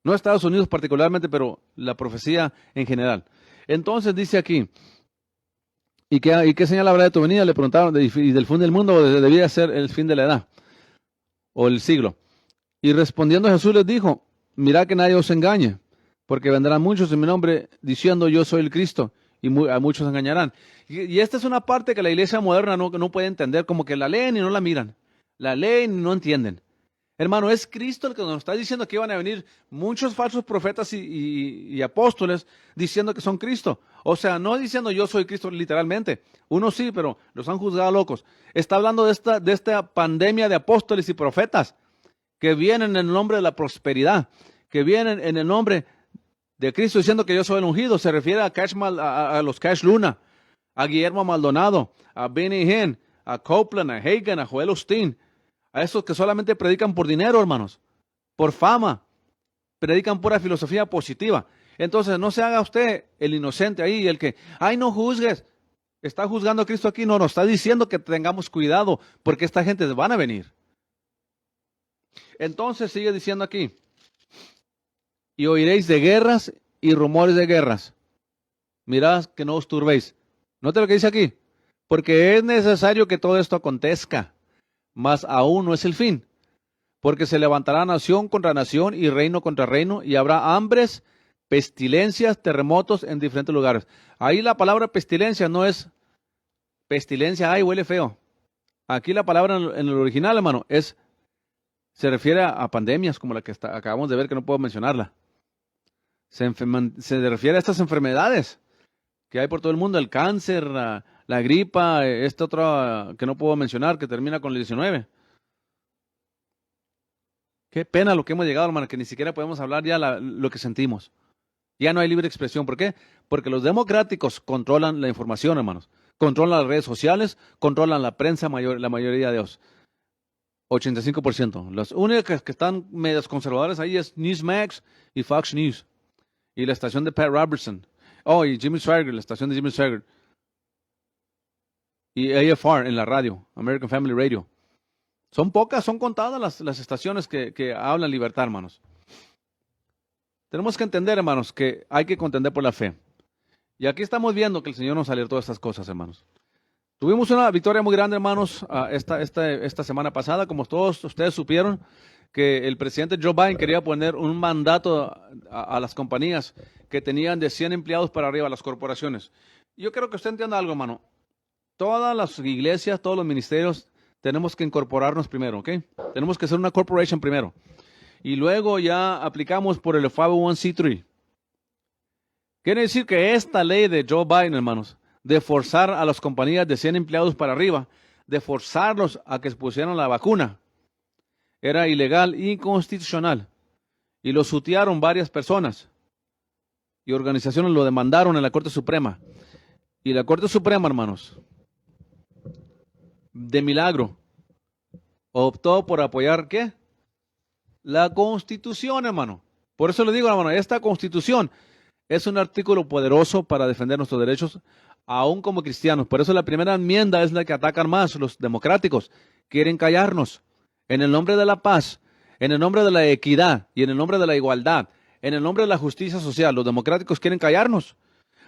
No a Estados Unidos particularmente, pero la profecía en general. Entonces dice aquí, ¿y qué señal habrá de tu venida? Le preguntaron, ¿y del fin del mundo o debía ser el fin de la edad? O el siglo. Y respondiendo Jesús les dijo, mirad que nadie os engañe, porque vendrán muchos en mi nombre diciendo yo soy el Cristo, y a muchos engañarán. Y esta es una parte que la iglesia moderna no puede entender, como que la leen y no la miran. La leen y no entienden. Hermano, es Cristo el que nos está diciendo que iban a venir muchos falsos profetas y apóstoles diciendo que son Cristo. O sea, no diciendo yo soy Cristo literalmente. Uno sí, pero los han juzgado locos. Está hablando de esta pandemia de apóstoles y profetas que vienen en el nombre de la prosperidad, que vienen en el nombre de Cristo diciendo que yo soy el ungido. Se refiere a los Cash Luna, a Guillermo Maldonado, a Benny Hinn, a Copeland, a Hagen, a Joel Osteen. A esos que solamente predican por dinero, hermanos, por fama, predican pura filosofía positiva. Entonces, no se haga usted el inocente ahí, el que, ay, no juzgues. Está juzgando a Cristo aquí. No, nos está diciendo que tengamos cuidado, porque esta gente van a venir. Entonces, sigue diciendo aquí, y oiréis de guerras y rumores de guerras. Mirad que no os turbéis. Note lo que dice aquí, porque es necesario que todo esto acontezca. Mas aún no es el fin, porque se levantará nación contra nación y reino contra reino, y habrá hambres, pestilencias, terremotos en diferentes lugares. Ahí la palabra pestilencia no es pestilencia, ay, huele feo. Aquí la palabra en el original, hermano, se refiere a pandemias como la que acabamos de ver, que no puedo mencionarla. Se refiere a estas enfermedades que hay por todo el mundo, el cáncer, la gripa, esta otra que no puedo mencionar, que termina con el 19. Qué pena lo que hemos llegado, hermano, que ni siquiera podemos hablar ya lo que sentimos. Ya no hay libre expresión. ¿Por qué? Porque los democráticos controlan la información, hermanos. Controlan las redes sociales, controlan la prensa, la mayoría de ellos. 85%. Las únicas que están medias conservadoras ahí es Newsmax y Fox News. Y la estación de Pat Robertson. Oh, y Jimmy Swaggart, la estación de Jimmy Swaggart. Y AFR en la radio, American Family Radio. Son pocas, son contadas las estaciones que hablan libertad, hermanos. Tenemos que entender, hermanos, que hay que contender por la fe. Y aquí estamos viendo que el Señor nos alertó de estas cosas, hermanos. Tuvimos una victoria muy grande, hermanos, esta semana pasada. Como todos ustedes supieron, que el presidente Joe Biden quería poner un mandato a las compañías que tenían de 100 empleados para arriba, a las corporaciones. Yo quiero que usted entienda algo, hermano. Todas las iglesias, todos los ministerios, tenemos que incorporarnos primero, ¿ok? Tenemos que ser una corporation primero. Y luego ya aplicamos por el 501c3. Quiere decir que esta ley de Joe Biden, hermanos, de forzar a las compañías de 100 empleados para arriba, de forzarlos a que se pusieran la vacuna, era ilegal e inconstitucional. Y lo sutearon varias personas. Y organizaciones lo demandaron en la Corte Suprema. Y la Corte Suprema, hermanos, de milagro, optó por apoyar, ¿qué? La Constitución, hermano. Por eso le digo, hermano, esta Constitución es un artículo poderoso para defender nuestros derechos, aún como cristianos. Por eso la primera enmienda es la que atacan más los democráticos. Quieren callarnos. En el nombre de la paz, en el nombre de la equidad y en el nombre de la igualdad, en el nombre de la justicia social, los democráticos quieren callarnos.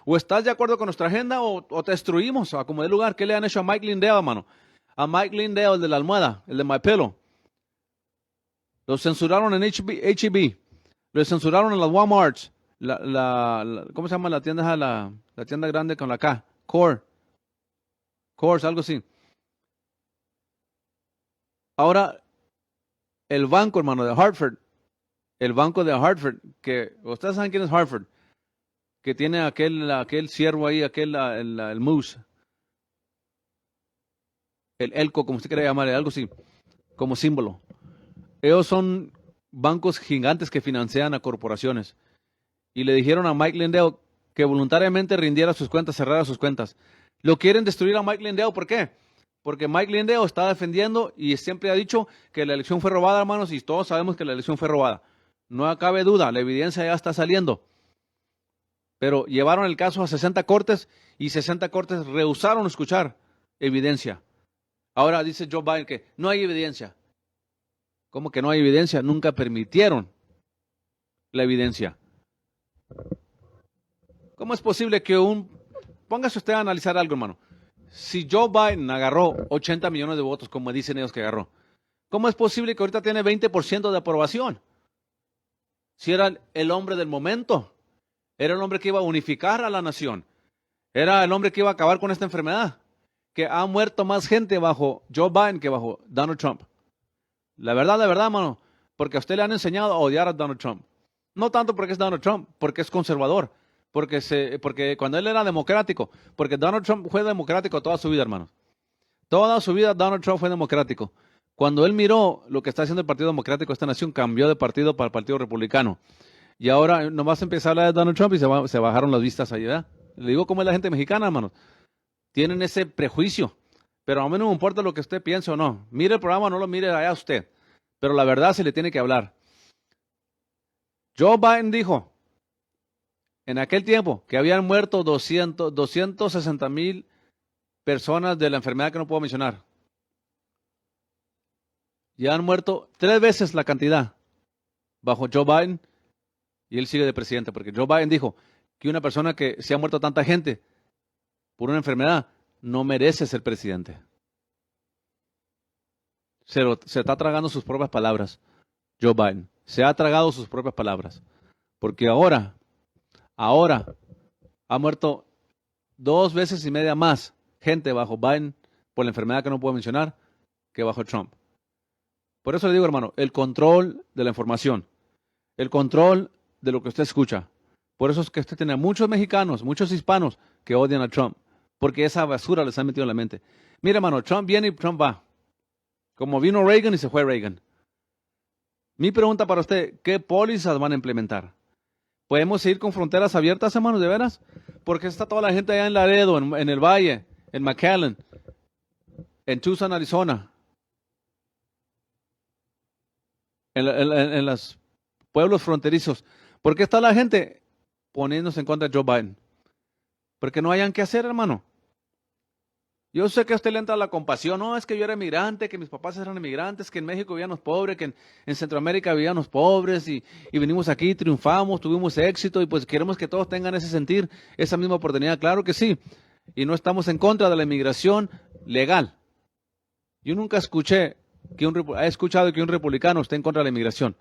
O estás de acuerdo con nuestra agenda o te destruimos, a como de lugar. ¿Qué le han hecho a Mike Lindell, hermano? A Mike Lindell, el de la almohada, el de My Pillow. Lo censuraron en H-E-B. Lo censuraron en las Walmarts. ¿Cómo se llama la tienda? La tienda grande con la K. Coors, algo así. Ahora, el banco, hermano, de Hartford. El banco de Hartford, que ustedes saben quién es Hartford, que tiene aquel ciervo ahí, el moose. El elco, como usted quiera llamarle, algo así, como símbolo. Ellos son bancos gigantes que financian a corporaciones. Y le dijeron a Mike Lindell que voluntariamente rindiera sus cuentas, cerrara sus cuentas. Lo quieren destruir a Mike Lindell. ¿Por qué? Porque Mike Lindell está defendiendo y siempre ha dicho que la elección fue robada, hermanos, y todos sabemos que la elección fue robada. No cabe duda, la evidencia ya está saliendo. Pero llevaron el caso a 60 cortes y 60 cortes rehusaron escuchar evidencia. Ahora dice Joe Biden que no hay evidencia. ¿Cómo que no hay evidencia? Nunca permitieron la evidencia. ¿Cómo es posible que Póngase usted a analizar algo, hermano. Si Joe Biden agarró 80 millones de votos, como dicen ellos que agarró, ¿cómo es posible que ahorita tiene 20% de aprobación? Si era el hombre del momento, era el hombre que iba a unificar a la nación, era el hombre que iba a acabar con esta enfermedad, que ha muerto más gente bajo Joe Biden que bajo Donald Trump. La verdad, hermano, porque a usted le han enseñado a odiar a Donald Trump. No tanto porque es Donald Trump, porque es conservador, porque cuando él era democrático, porque Donald Trump fue democrático toda su vida, hermanos. Toda su vida Donald Trump fue democrático. Cuando él miró lo que está haciendo el Partido Democrático, esta nación cambió de partido para el Partido Republicano. Y ahora nomás empezó a hablar de Donald Trump y se bajaron las vistas allí, ¿verdad? Le digo cómo es la gente mexicana, hermanos. Tienen ese prejuicio. Pero a mí no me importa lo que usted piense o no. Mire el programa o no lo mire allá usted. Pero la verdad se le tiene que hablar. Joe Biden dijo en aquel tiempo que habían muerto 260,000 personas de la enfermedad que no puedo mencionar. Ya han muerto 3 veces la cantidad bajo Joe Biden y él sigue de presidente, porque Joe Biden dijo que una persona que se ha muerto tanta gente por una enfermedad no merece ser presidente. Se está tragando sus propias palabras, Joe Biden. Se ha tragado sus propias palabras, porque ahora ha muerto 2 veces y media más gente bajo Biden por la enfermedad que no puedo mencionar que bajo Trump. Por eso le digo, hermano, el control de la información, el control de lo que usted escucha. Por eso es que usted tiene muchos mexicanos, muchos hispanos que odian a Trump, porque esa basura les ha metido en la mente. Mira, hermano, Trump viene y Trump va. Como vino Reagan y se fue Reagan. Mi pregunta para usted, ¿qué pólizas van a implementar? ¿Podemos seguir con fronteras abiertas, hermanos, de veras? Porque está toda la gente allá en Laredo, en el Valle, en McAllen, en Tucson, Arizona, en los pueblos fronterizos. ¿Por qué está la gente poniéndose en contra de Joe Biden? Porque no hayan qué hacer, hermano. Yo sé que a usted le entra la compasión. No, es que yo era emigrante, que mis papás eran emigrantes, que en México vivían los pobres, que en Centroamérica vivían los pobres y venimos aquí, triunfamos, tuvimos éxito y pues queremos que todos tengan ese sentir, esa misma oportunidad. Claro que sí. Y no estamos en contra de la inmigración legal. Yo nunca escuché he escuchado que un republicano esté en contra de la inmigración.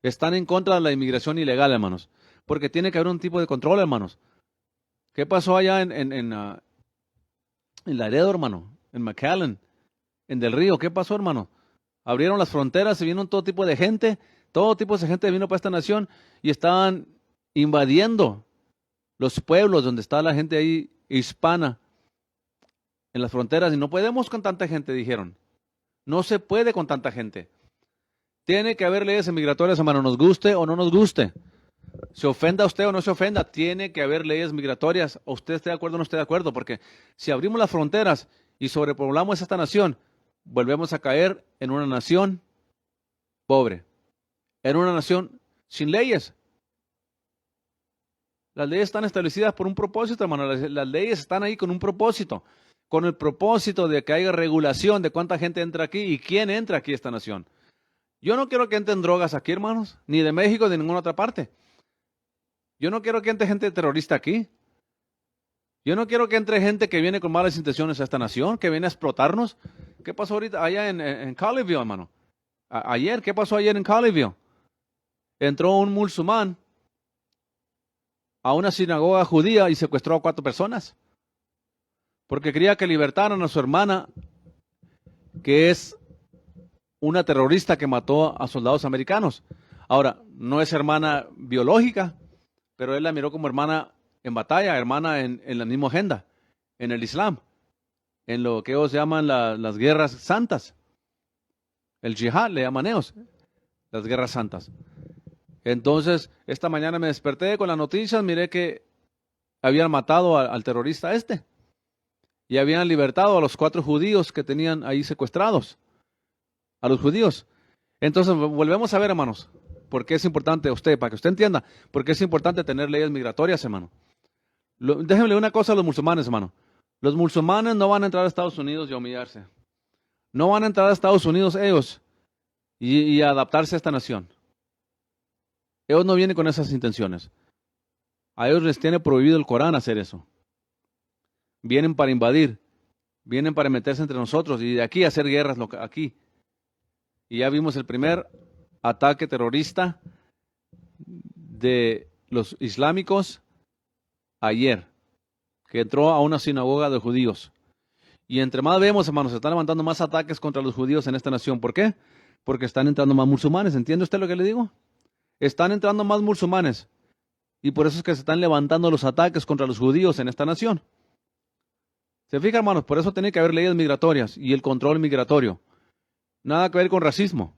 Están en contra de la inmigración ilegal, hermanos. Porque tiene que haber un tipo de control, hermanos. ¿Qué pasó allá en Laredo, hermano? En McAllen, en Del Río. ¿Qué pasó, hermano? Abrieron las fronteras y vino todo tipo de gente. Todo tipo de gente vino para esta nación y estaban invadiendo los pueblos donde está la gente ahí hispana en las fronteras. Y no podemos con tanta gente, dijeron. No se puede con tanta gente. Tiene que haber leyes migratorias, hermano, nos guste o no nos guste. Se ofenda usted o no se ofenda, tiene que haber leyes migratorias. ¿O usted esté de acuerdo o no esté de acuerdo? Porque si abrimos las fronteras y sobrepoblamos esta nación, volvemos a caer en una nación pobre, en una nación sin leyes. Las leyes están establecidas por un propósito, hermano. Las leyes están ahí con un propósito. Con el propósito de que haya regulación de cuánta gente entra aquí y quién entra aquí a esta nación. Yo no quiero que entren drogas aquí, hermanos, ni de México ni de ninguna otra parte. Yo no quiero que entre gente terrorista aquí. Yo no quiero que entre gente que viene con malas intenciones a esta nación, que viene a explotarnos. ¿Qué pasó ahorita allá en Colleyville, hermano? Ayer, ¿qué pasó ayer en Colleyville? Entró un musulmán a una sinagoga judía y secuestró a 4 personas. Porque quería que libertaran a su hermana, que es una terrorista que mató a soldados americanos. Ahora, no es hermana biológica, pero él la miró como hermana en batalla, hermana en la misma agenda, en el Islam, en lo que ellos llaman las guerras santas. El yihad le llaman ellos, las guerras santas. Entonces, esta mañana me desperté con las noticias, miré que habían matado al terrorista este. y habían libertado a los 4 judíos que tenían ahí secuestrados, a los judíos. Entonces, volvemos a ver, hermanos, por qué es importante usted, para que usted entienda, por qué es importante tener leyes migratorias, hermano. Déjenme una cosa a los musulmanes, hermano. Los musulmanes no van a entrar a Estados Unidos y a humillarse. No van a entrar a Estados Unidos ellos y a adaptarse a esta nación. Ellos no vienen con esas intenciones. A ellos les tiene prohibido el Corán hacer eso. Vienen para invadir, vienen para meterse entre nosotros y de aquí hacer guerras aquí. Y ya vimos el primer ataque terrorista de los islámicos ayer, que entró a una sinagoga de judíos. Y entre más vemos, hermanos, se están levantando más ataques contra los judíos en esta nación. ¿Por qué? Porque están entrando más musulmanes. ¿Entiende usted lo que le digo? Están entrando más musulmanes. Y por eso es que se están levantando los ataques contra los judíos en esta nación. ¿Se fija, hermanos? Por eso tiene que haber leyes migratorias y el control migratorio. Nada que ver con racismo.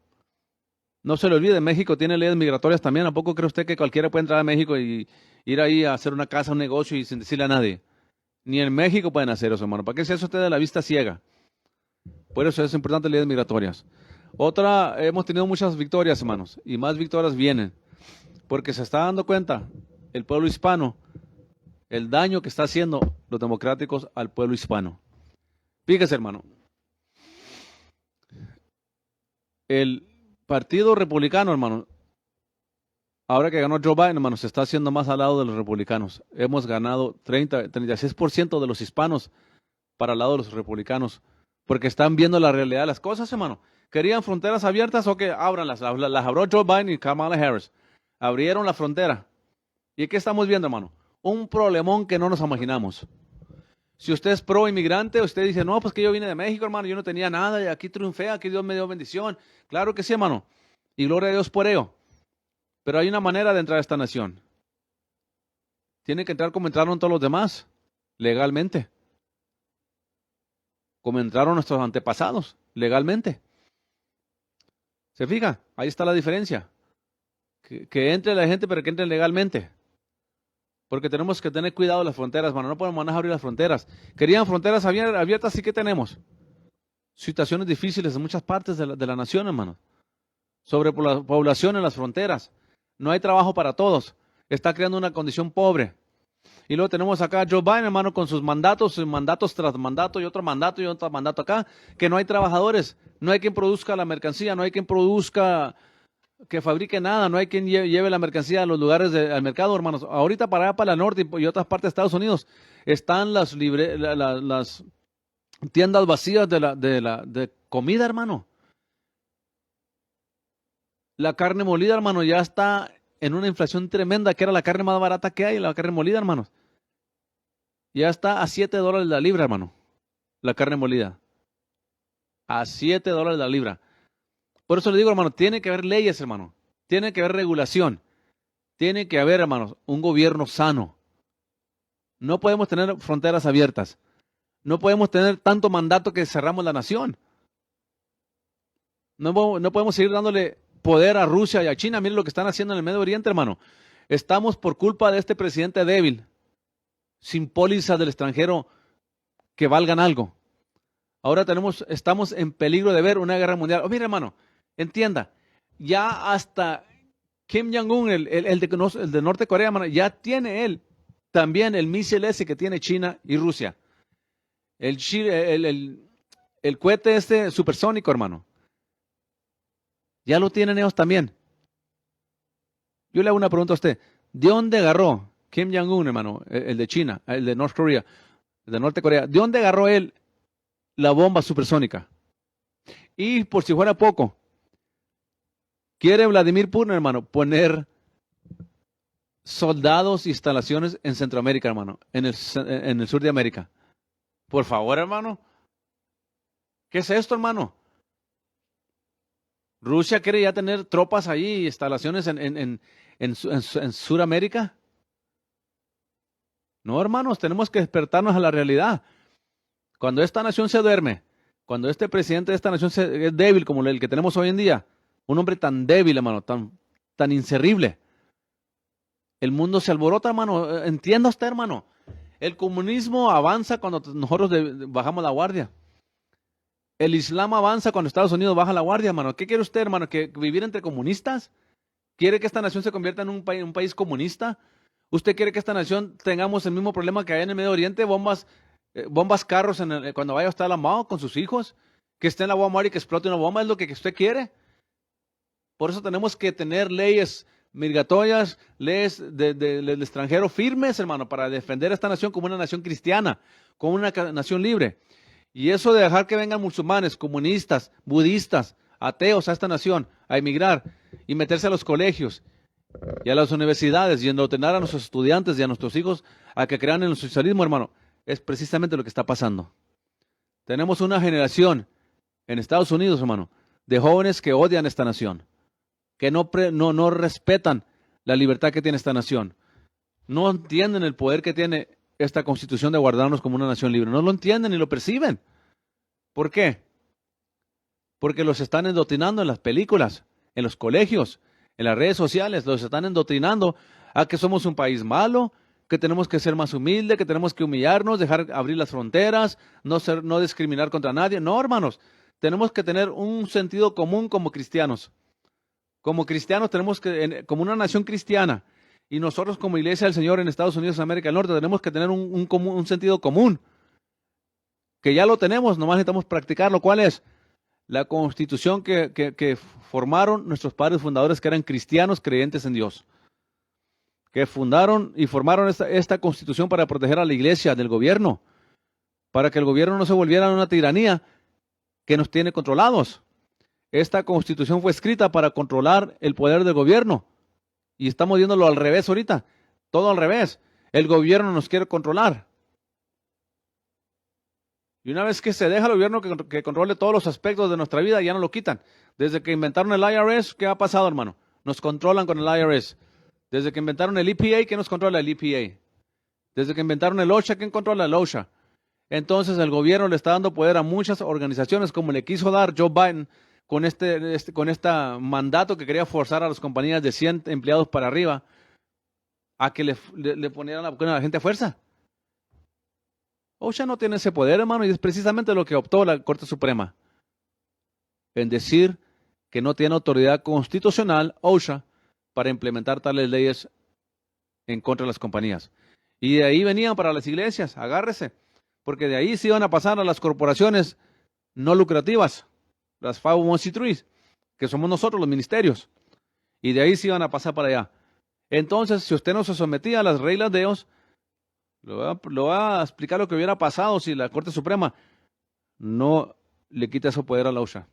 No se le olvide, México tiene leyes migratorias también. ¿A poco cree usted que cualquiera puede entrar a México y ir ahí a hacer una casa, un negocio y sin decirle a nadie? Ni en México pueden hacer eso, hermano. ¿Para qué se hace usted de la vista ciega? Por eso es importante leyes migratorias. Otra, hemos tenido muchas victorias, hermanos, y más victorias vienen. Porque se está dando cuenta el pueblo hispano, el daño que está haciendo los democráticos al pueblo hispano. Fíjese, hermano. El Partido Republicano, hermano, ahora que ganó Joe Biden, hermano, se está haciendo más al lado de los republicanos. Hemos ganado 36% de los hispanos para el lado de los republicanos, porque están viendo la realidad de las cosas, hermano. ¿Querían fronteras abiertas o que ábranlas? Las abrió Joe Biden y Kamala Harris. Abrieron la frontera. ¿Y qué estamos viendo, hermano? Un problemón que no nos imaginamos. Si usted es pro inmigrante, usted dice, no, pues que yo vine de México, hermano, yo no tenía nada y aquí triunfé, aquí Dios me dio bendición. Claro que sí, hermano. Y gloria a Dios por ello. Pero hay una manera de entrar a esta nación. Tiene que entrar como entraron todos los demás, legalmente. Como entraron nuestros antepasados, legalmente. ¿Se fija? Ahí está la diferencia. Que entre la gente, pero que entre legalmente. Porque tenemos que tener cuidado de las fronteras, hermano. No podemos abrir las fronteras. Querían fronteras abiertas, sí que tenemos. Situaciones difíciles en muchas partes de la nación, hermano. Sobrepoblación en las fronteras. No hay trabajo para todos. Está creando una condición pobre. Y luego tenemos acá a Joe Biden, hermano, con sus mandatos tras mandato y otro mandato acá, que no hay trabajadores. No hay quien produzca la mercancía, no hay quien produzca, que fabrique nada, no hay quien lleve la mercancía a los lugares al mercado, hermanos. Ahorita para allá, para el norte y otras partes de Estados Unidos, están las tiendas vacías de comida, hermano. La carne molida, hermano, ya está en una inflación tremenda, que era la carne más barata que hay, la carne molida, hermanos. Ya está a $7 la libra, hermano. La carne molida. A $7 la libra. Por eso le digo, hermano, tiene que haber leyes, hermano. Tiene que haber regulación. Tiene que haber, hermanos, un gobierno sano. No podemos tener fronteras abiertas. No podemos tener tanto mandato que cerramos la nación. No podemos seguir dándole poder a Rusia y a China. Miren lo que están haciendo en el Medio Oriente, hermano. Estamos por culpa de este presidente débil, sin pólizas del extranjero que valgan algo. Ahora estamos en peligro de ver una guerra mundial. Mire, hermano, entienda, ya hasta Kim Jong-un, el de Norte Corea, hermano, ya tiene él también el misil ese que tiene China y Rusia. El cohete este supersónico, hermano. Ya lo tienen ellos también. Yo le hago una pregunta a usted. ¿De dónde agarró Kim Jong-un, hermano, el de China, el de North Korea, el de Norte Corea? ¿De dónde agarró él la bomba supersónica? Y por si fuera poco, quiere Vladimir Putin, hermano, poner soldados, instalaciones en Centroamérica, hermano, en el sur de América. Por favor, hermano. ¿Qué es esto, hermano? ¿Rusia quiere ya tener tropas ahí, instalaciones en Sudamérica? No, hermanos, tenemos que despertarnos a la realidad. Cuando esta nación se duerme, cuando este presidente de esta nación es débil como el que tenemos hoy en día, un hombre tan débil, hermano, tan inserrible, el mundo se alborota, hermano. Entienda usted, hermano. El comunismo avanza cuando nosotros bajamos la guardia. El Islam avanza cuando Estados Unidos baja la guardia, hermano. ¿Qué quiere usted, hermano? ¿Que vivir entre comunistas? ¿Quiere que esta nación se convierta en un país comunista? ¿Usted quiere que esta nación tengamos el mismo problema que hay en el Medio Oriente? Bombas carros cuando vaya a estar la Mao con sus hijos. Que esté en la Walmart y que explote una bomba es lo que usted quiere. Por eso tenemos que tener leyes migratorias, leyes del extranjero firmes, hermano, para defender a esta nación como una nación cristiana, como una nación libre. Y eso de dejar que vengan musulmanes, comunistas, budistas, ateos a esta nación a emigrar y meterse a los colegios y a las universidades y endoctrinar a nuestros estudiantes y a nuestros hijos a que crean en el socialismo, hermano, es precisamente lo que está pasando. Tenemos una generación en Estados Unidos, hermano, de jóvenes que odian esta nación, que no respetan la libertad que tiene esta nación. No entienden el poder que tiene esta constitución de guardarnos como una nación libre. No lo entienden ni lo perciben. ¿Por qué? Porque los están endoctrinando en las películas, en los colegios, en las redes sociales. Los están endoctrinando a que somos un país malo, que tenemos que ser más humildes, que tenemos que humillarnos, dejar abrir las fronteras, no discriminar contra nadie. No, hermanos, tenemos que tener un sentido común como cristianos. Como cristianos tenemos que, como una nación cristiana, y nosotros como Iglesia del Señor en Estados Unidos de América del Norte tenemos que tener un sentido común, que ya lo tenemos, nomás necesitamos practicarlo. ¿Cuál es? La constitución que formaron nuestros padres fundadores, que eran cristianos creyentes en Dios, que fundaron y formaron esta constitución para proteger a la iglesia del gobierno, para que el gobierno no se volviera una tiranía que nos tiene controlados. Esta constitución fue escrita para controlar el poder del gobierno. Y estamos viéndolo al revés ahorita. Todo al revés. El gobierno nos quiere controlar. Y una vez que se deja el gobierno que controle todos los aspectos de nuestra vida, ya no lo quitan. Desde que inventaron el IRS, ¿qué ha pasado, hermano? Nos controlan con el IRS. Desde que inventaron el EPA, ¿quién nos controla? El EPA. Desde que inventaron el OSHA, ¿quién controla el OSHA? Entonces el gobierno le está dando poder a muchas organizaciones, como le quiso dar Joe Biden con este mandato que quería forzar a las compañías de 100 empleados para arriba a que le ponieran a la gente a fuerza. OSHA no tiene ese poder, hermano, y es precisamente lo que optó la Corte Suprema, en decir que no tiene autoridad constitucional OSHA para implementar tales leyes en contra de las compañías. Y de ahí venían para las iglesias, agárrese, porque de ahí se iban a pasar a las corporaciones no lucrativas, las 501c3s, que somos nosotros los ministerios, y de ahí se iban a pasar para allá. Entonces, si usted no se sometía a las reglas de Dios, lo va a explicar lo que hubiera pasado si la Corte Suprema no le quita ese poder a la OSHA.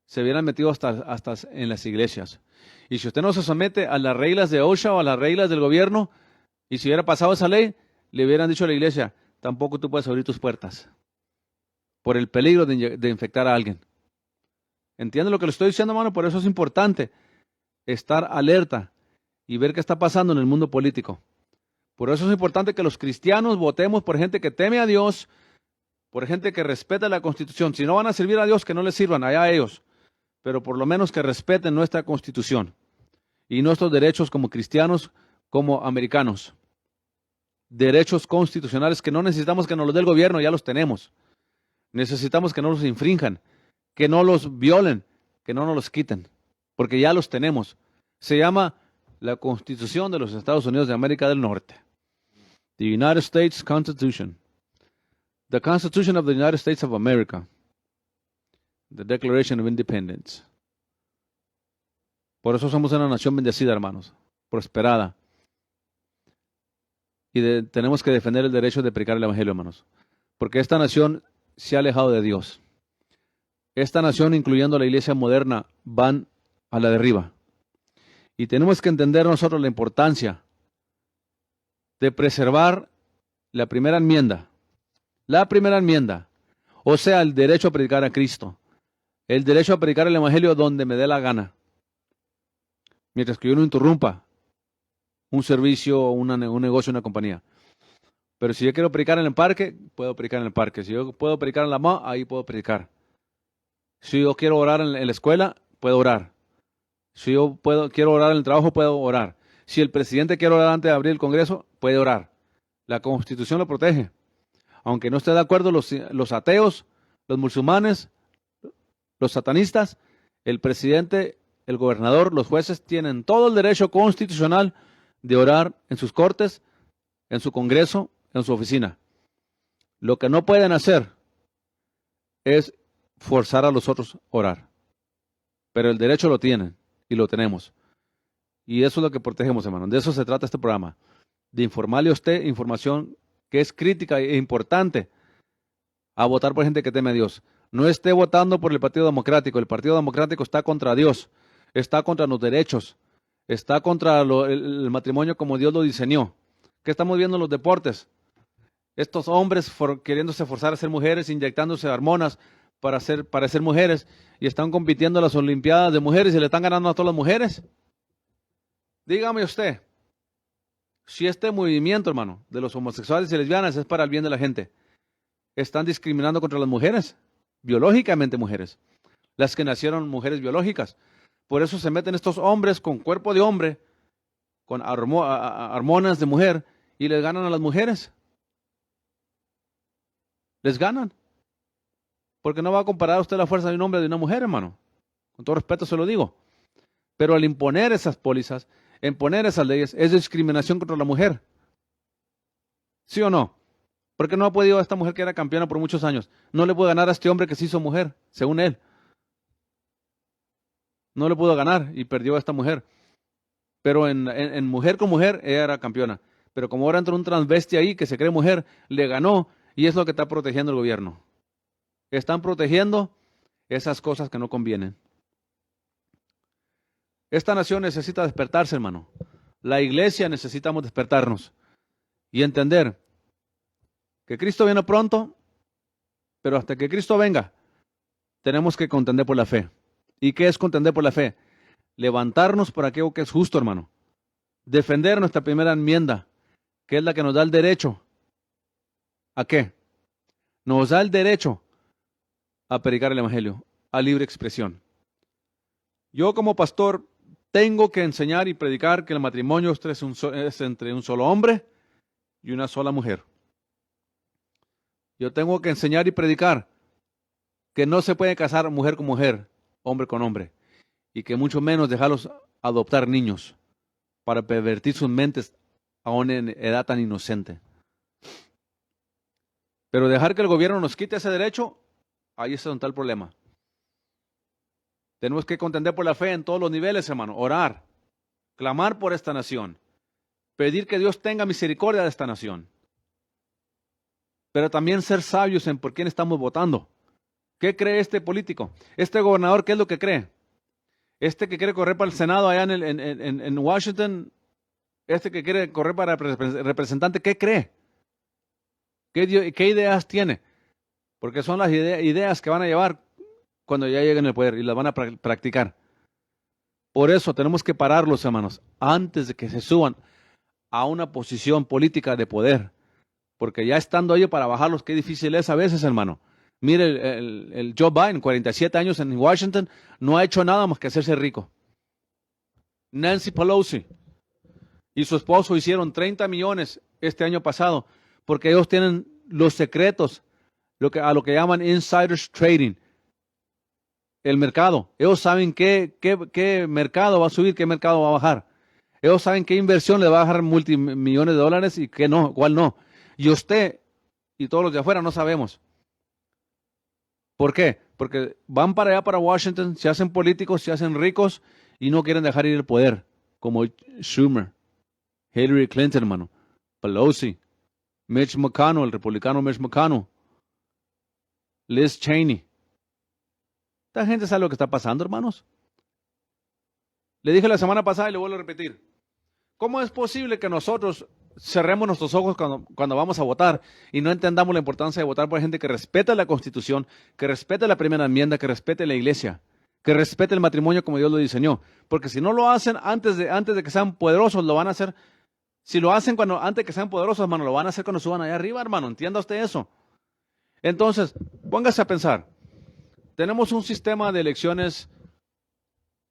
Se hubieran metido hasta en las iglesias. Y si usted no se somete a las reglas de OSHA o a las reglas del gobierno, y si hubiera pasado esa ley, le hubieran dicho a la iglesia, tampoco tú puedes abrir tus puertas, por el peligro de infectar a alguien. ¿Entiende lo que le estoy diciendo, hermano? Por eso es importante estar alerta y ver qué está pasando en el mundo político. Por eso es importante que los cristianos votemos por gente que teme a Dios, por gente que respeta la Constitución. Si no van a servir a Dios, que no les sirvan, allá a ellos. Pero por lo menos que respeten nuestra Constitución y nuestros derechos como cristianos, como americanos. Derechos constitucionales que no necesitamos que nos los dé el gobierno, ya los tenemos. Necesitamos que no los infrinjan, que no los violen, que no nos los quiten, porque ya los tenemos. Se llama la Constitución de los Estados Unidos de América del Norte. The United States Constitution. The Constitution of the United States of America. The Declaration of Independence. Por eso somos una nación bendecida, hermanos, prosperada. Y tenemos que defender el derecho de predicar el Evangelio, hermanos, porque esta nación se ha alejado de Dios. Esta nación, incluyendo la iglesia moderna, van a la deriva. Y tenemos que entender nosotros la importancia de preservar la primera enmienda. La primera enmienda, o sea, el derecho a predicar a Cristo. El derecho a predicar el Evangelio donde me dé la gana. Mientras que yo no interrumpa un servicio, un negocio, una compañía. Pero si yo quiero predicar en el parque, puedo predicar en el parque. Si yo puedo predicar en la mano, ahí puedo predicar. Si yo quiero orar en la escuela, puedo orar. Si yo quiero orar en el trabajo, puedo orar. Si el presidente quiere orar antes de abrir el Congreso, puede orar. La Constitución lo protege. Aunque no esté de acuerdo los ateos, los musulmanes, los satanistas, el presidente, el gobernador, los jueces tienen todo el derecho constitucional de orar en sus cortes, en su congreso, en su oficina. Lo que no pueden hacer es forzar a los otros a orar. Pero el derecho lo tienen y lo tenemos. Y eso es lo que protegemos, hermano. De eso se trata este programa. De informarle a usted información que es crítica e importante a votar por gente que teme a Dios. No esté votando por el Partido Democrático. El Partido Democrático está contra Dios. Está contra los derechos. Está contra el matrimonio como Dios lo diseñó. ¿Qué estamos viendo en los deportes? Estos hombres queriéndose forzar a ser mujeres, inyectándose hormonas para ser mujeres, y están compitiendo en las Olimpiadas de mujeres y le están ganando a todas las mujeres. Dígame usted, si este movimiento, hermano, de los homosexuales y lesbianas es para el bien de la gente, están discriminando contra las mujeres, biológicamente mujeres, las que nacieron mujeres biológicas. Por eso se meten estos hombres con cuerpo de hombre, con hormonas de mujer, y les ganan a las mujeres. Les ganan. Porque no va a comparar usted la fuerza de un hombre y de una mujer, hermano. Con todo respeto se lo digo. Pero al imponer esas pólizas, imponer esas leyes, es discriminación contra la mujer. ¿Sí o no? Porque no ha podido a esta mujer que era campeona por muchos años. No le puede ganar a este hombre que se hizo mujer, según él. No le pudo ganar y perdió a esta mujer. Pero en mujer con mujer, ella era campeona. Pero como ahora entró un transvesti ahí que se cree mujer, le ganó, y es lo que está protegiendo el gobierno. Están protegiendo esas cosas que no convienen. Esta nación necesita despertarse, hermano. La iglesia necesitamos despertarnos y entender que Cristo viene pronto, pero hasta que Cristo venga, tenemos que contender por la fe. ¿Y qué es contender por la fe? Levantarnos por aquello que es justo, hermano. Defender nuestra primera enmienda, que es la que nos da el derecho. ¿A qué? Nos da el derecho a predicar el evangelio, a libre expresión. Yo como pastor tengo que enseñar y predicar que el matrimonio es entre un solo hombre y una sola mujer. Yo tengo que enseñar y predicar que no se puede casar mujer con mujer, hombre con hombre, y que mucho menos dejarlos adoptar niños para pervertir sus mentes a una edad tan inocente. Pero dejar que el gobierno nos quite ese derecho, ahí es donde está el problema. Tenemos que contender por la fe en todos los niveles, hermano. Orar, clamar por esta nación, pedir que Dios tenga misericordia de esta nación. Pero también ser sabios en por quién estamos votando. ¿Qué cree este político? Este gobernador, ¿qué es lo que cree? Este que quiere correr para el Senado allá en Washington, este que quiere correr para representante, ¿qué cree? ¿Qué ideas tiene? Porque son las ideas que van a llevar cuando ya lleguen al poder y las van a practicar. Por eso tenemos que pararlos, hermanos, antes de que se suban a una posición política de poder. Porque ya estando ellos para bajarlos, qué difícil es a veces, hermano. Mire, el Joe Biden, 47 años en Washington, no ha hecho nada más que hacerse rico. Nancy Pelosi y su esposo hicieron 30 millones este año pasado porque ellos tienen los secretos, a lo que llaman insiders trading. El mercado. Ellos saben qué mercado va a subir, qué mercado va a bajar. Ellos saben qué inversión le va a bajar multimillones de dólares y qué no, cuál no. Y usted y todos los de afuera no sabemos. ¿Por qué? Porque van para allá, para Washington, se hacen políticos, se hacen ricos y no quieren dejar ir el poder. Como Schumer, Hillary Clinton, hermano, Pelosi, Mitch McConnell, el republicano Mitch McConnell, Liz Cheney. Esta gente sabe lo que está pasando, hermanos. Le dije la semana pasada y le vuelvo a repetir. ¿Cómo es posible que nosotros cerremos nuestros ojos cuando vamos a votar y no entendamos la importancia de votar por gente que respete la Constitución, que respete la primera enmienda, que respete la iglesia, que respete el matrimonio como Dios lo diseñó? Porque si no lo hacen antes de que sean poderosos, lo van a hacer. Si lo hacen antes de que sean poderosos, hermano, lo van a hacer cuando suban allá arriba, hermano. Entienda usted eso. Entonces, póngase a pensar. Tenemos un sistema de elecciones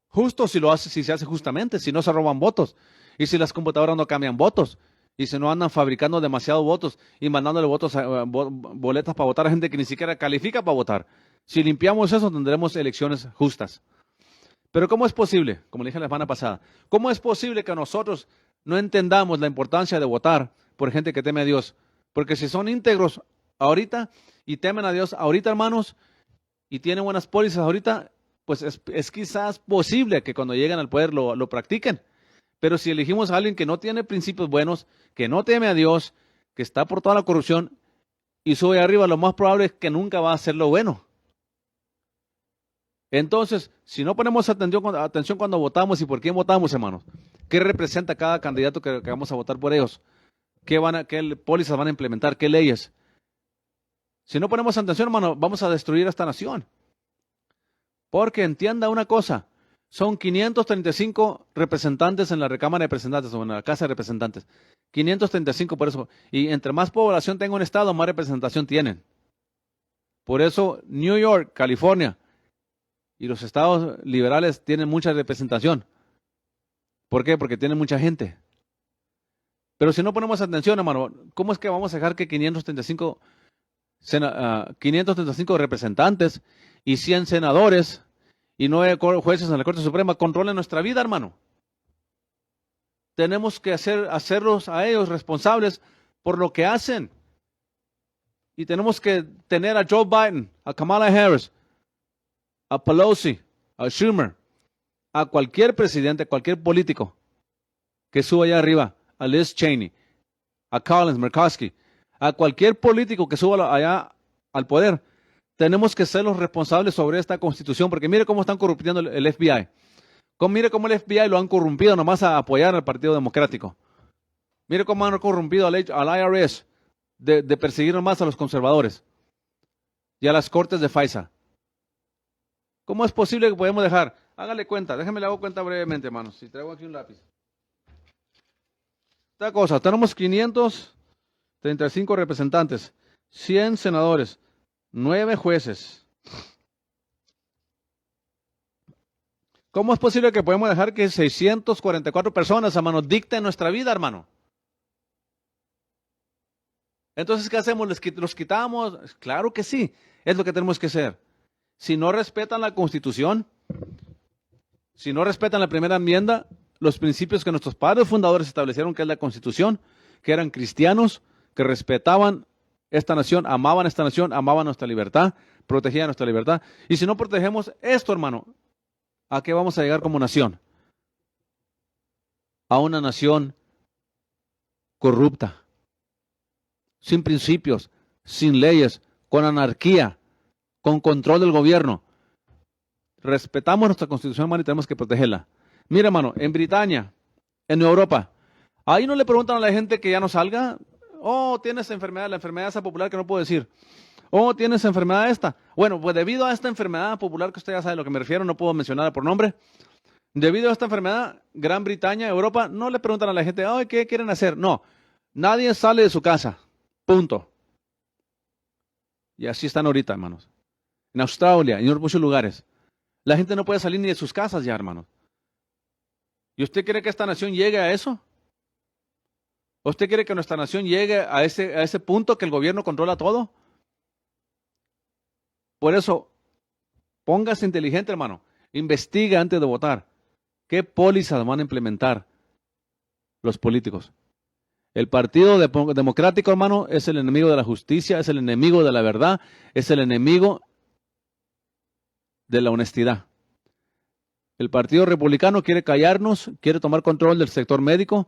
justo si se hace justamente, si no se roban votos y si las computadoras no cambian votos Y si no andan fabricando demasiados votos y mandándole votos boletas para votar a gente que ni siquiera califica para votar. Si limpiamos eso, tendremos elecciones justas. Pero ¿cómo es posible? Como le dije la semana pasada, ¿cómo es posible que nosotros no entendamos la importancia de votar por gente que teme a Dios? Porque si son íntegros ahorita y temen a Dios ahorita, hermanos, y tienen buenas pólizas ahorita, pues es quizás posible que cuando lleguen al poder lo practiquen. Pero si elegimos a alguien que no tiene principios buenos, que no teme a Dios, que está por toda la corrupción y sube arriba, lo más probable es que nunca va a hacer lo bueno. Entonces, si no ponemos atención cuando votamos y por quién votamos, hermanos, ¿qué representa cada candidato que vamos a votar por ellos? ¿Qué pólizas van a implementar? ¿Qué leyes? Si no ponemos atención, hermano, vamos a destruir esta nación. Porque entienda una cosa, son 535 representantes en la Recámara de Representantes o en la Casa de Representantes. 535 por eso. Y entre más población tenga un estado, más representación tienen. Por eso New York, California y los estados liberales tienen mucha representación. ¿Por qué? Porque tienen mucha gente. Pero si no ponemos atención, hermano, ¿cómo es que vamos a dejar que 535 representantes y 100 senadores y 9 jueces en la Corte Suprema controlen nuestra vida, hermano? Tenemos que hacerlos a ellos responsables por lo que hacen. Y tenemos que tener a Joe Biden, a Kamala Harris, a Pelosi, a Schumer, a cualquier presidente, a cualquier político que suba allá arriba, a Liz Cheney, a Collins, Murkowski, a cualquier político que suba allá al poder, tenemos que ser los responsables sobre esta constitución, porque mire cómo están corrompiendo el FBI. Mire cómo el FBI lo han corrompido nomás a apoyar al Partido Democrático. Mire cómo han corrompido al IRS de perseguir nomás a los conservadores y a las cortes de FISA. ¿Cómo es posible que podemos dejar? Hágale cuenta, déjeme le hago cuenta brevemente, hermanos. Si traigo aquí un lápiz. Esta cosa, tenemos 535 representantes, 100 senadores, 9 jueces. ¿Cómo es posible que podemos dejar que 644 personas, hermano, dicten nuestra vida, hermano? Entonces, ¿qué hacemos? ¿Los quitamos? Claro que sí, es lo que tenemos que hacer. Si no respetan la Constitución, si no respetan la primera enmienda, los principios que nuestros padres fundadores establecieron, que es la Constitución, que eran cristianos, que respetaban esta nación, amaban nuestra libertad, protegían nuestra libertad. Y si no protegemos esto, hermano, ¿a qué vamos a llegar como nación? A una nación corrupta, sin principios, sin leyes, con anarquía, con control del gobierno. Respetamos nuestra Constitución, hermano, y tenemos que protegerla. Mira, hermano, en Britania, en Europa, ahí no le preguntan a la gente que ya no salga. Oh, tienes enfermedad, la enfermedad esa popular que no puedo decir. Oh, tienes enfermedad esta. Bueno, pues debido a esta enfermedad popular, que usted ya sabe a lo que me refiero, no puedo mencionarla por nombre. Debido a esta enfermedad, Gran Bretaña, Europa, no le preguntan a la gente, oh, ¿qué quieren hacer? No, nadie sale de su casa. Punto. Y así están ahorita, hermanos. En Australia, en muchos lugares. La gente no puede salir ni de sus casas ya, hermanos. ¿Y usted quiere que esta nación llegue a eso? ¿Usted quiere que nuestra nación llegue a ese punto que el gobierno controla todo? Por eso, póngase inteligente, hermano. Investiga antes de votar. ¿Qué pólizas van a implementar los políticos? El Partido Democrático, hermano, es el enemigo de la justicia, es el enemigo de la verdad, es el enemigo de la honestidad. El Partido Republicano quiere callarnos, quiere tomar control del sector médico,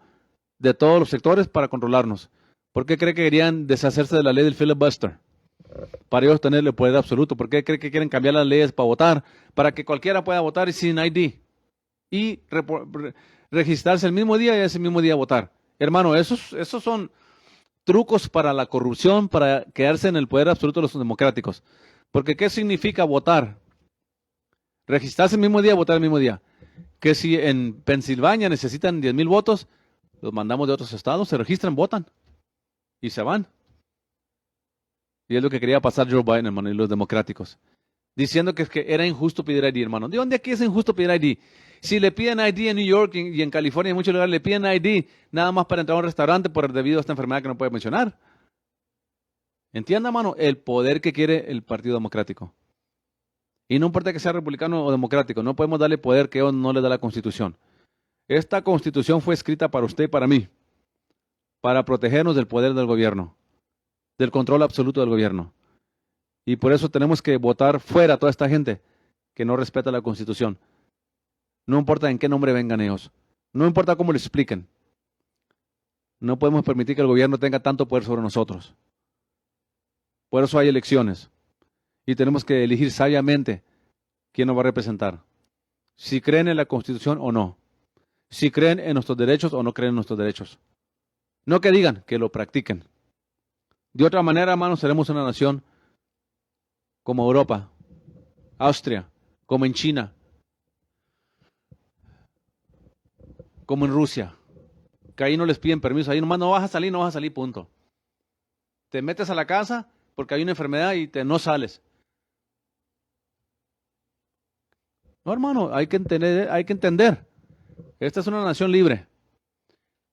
de todos los sectores para controlarnos. ¿Por qué cree que querían deshacerse de la ley del filibuster? Para ellos tener el poder absoluto. ¿Por qué cree que quieren cambiar las leyes para votar? Para que cualquiera pueda votar sin ID. Y registrarse el mismo día y ese mismo día votar. Hermano, esos son trucos para la corrupción, para quedarse en el poder absoluto de los democráticos. Porque ¿qué significa votar? Registrarse el mismo día, votar el mismo día. Que si en Pensilvania necesitan 10,000 votos, los mandamos de otros estados, se registran, votan y se van. Y es lo que quería pasar Joe Biden, hermano, y los democráticos. diciendo que era injusto pedir ID, hermano. ¿De dónde aquí es injusto pedir ID? Si le piden ID en New York y en California y en muchos lugares le piden ID nada más para entrar a un restaurante debido a esta enfermedad que no puede mencionar. Entienda, hermano, el poder que quiere el Partido Democrático. Y no importa que sea republicano o democrático, no podemos darle poder que no le da la Constitución. Esta Constitución fue escrita para usted y para mí, para protegernos del poder del gobierno, del control absoluto del gobierno. Y por eso tenemos que votar fuera a toda esta gente que no respeta la Constitución. No importa en qué nombre vengan ellos. No importa cómo lo expliquen. No podemos permitir que el gobierno tenga tanto poder sobre nosotros. Por eso hay elecciones. Y tenemos que elegir sabiamente quién nos va a representar. Si creen en la Constitución o no. Si creen en nuestros derechos o no creen en nuestros derechos. No que digan, que lo practiquen. De otra manera, hermanos, seremos una nación como Europa, Austria, como en China, como en Rusia, que ahí no les piden permiso, ahí nomás no vas a salir, punto. Te metes a la casa porque hay una enfermedad y no sales. No, hermano, hay que entender. Esta es una nación libre.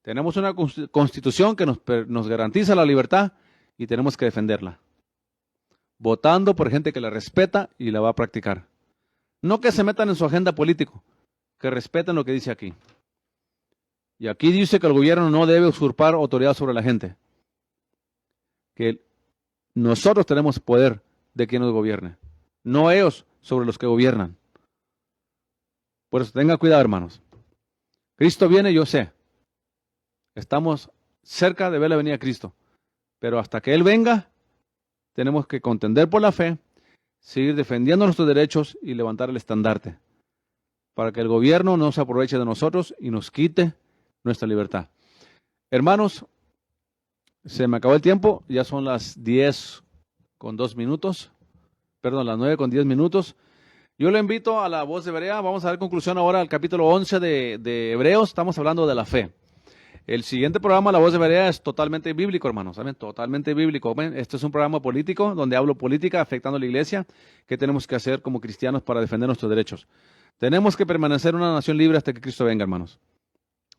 Tenemos una constitución que nos garantiza la libertad y tenemos que defenderla. Votando por gente que la respeta y la va a practicar. No que se metan en su agenda político, que respeten lo que dice aquí. Y aquí dice que el gobierno no debe usurpar autoridad sobre la gente. Que nosotros tenemos poder de quien nos gobierne, no ellos sobre los que gobiernan. Por eso tengan cuidado, hermanos. Cristo viene, yo sé. Estamos cerca de ver la venida de Cristo. Pero hasta que Él venga, tenemos que contender por la fe, seguir defendiendo nuestros derechos y levantar el estandarte, para que el gobierno no se aproveche de nosotros y nos quite nuestra libertad. Hermanos, se me acabó el tiempo, ya son las 10:02, perdón, las 9:10. Yo le invito a la voz de Berea. Vamos a dar conclusión ahora al capítulo 11 de Hebreos. Estamos hablando de la fe. El siguiente programa, La Voz de Berea, es totalmente bíblico, hermanos. ¿Saben? Totalmente bíblico. ¿Ven? Este es un programa político donde hablo política afectando a la iglesia. ¿Qué tenemos que hacer como cristianos para defender nuestros derechos? Tenemos que permanecer una nación libre hasta que Cristo venga, hermanos.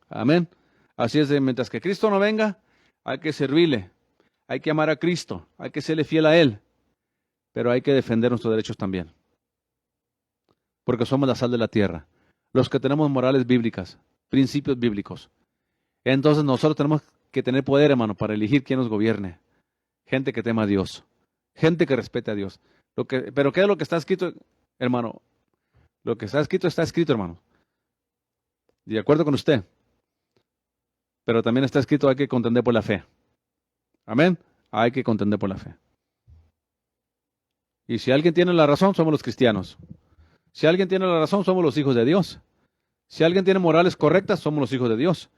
Amén. Así es, mientras que Cristo no venga, hay que servirle. Hay que amar a Cristo. Hay que serle fiel a Él. Pero hay que defender nuestros derechos también. Porque somos la sal de la tierra. Los que tenemos morales bíblicas, principios bíblicos. Entonces nosotros tenemos que tener poder, hermano, para elegir quién nos gobierne. Gente que tema a Dios. Gente que respete a Dios. Pero ¿qué es lo que está escrito, hermano? Lo que está escrito, hermano. De acuerdo con usted. Pero también está escrito, hay que contender por la fe. Amén. Hay que contender por la fe. Y si alguien tiene la razón, somos los cristianos. Si alguien tiene la razón, somos los hijos de Dios. Si alguien tiene morales correctas, somos los hijos de Dios.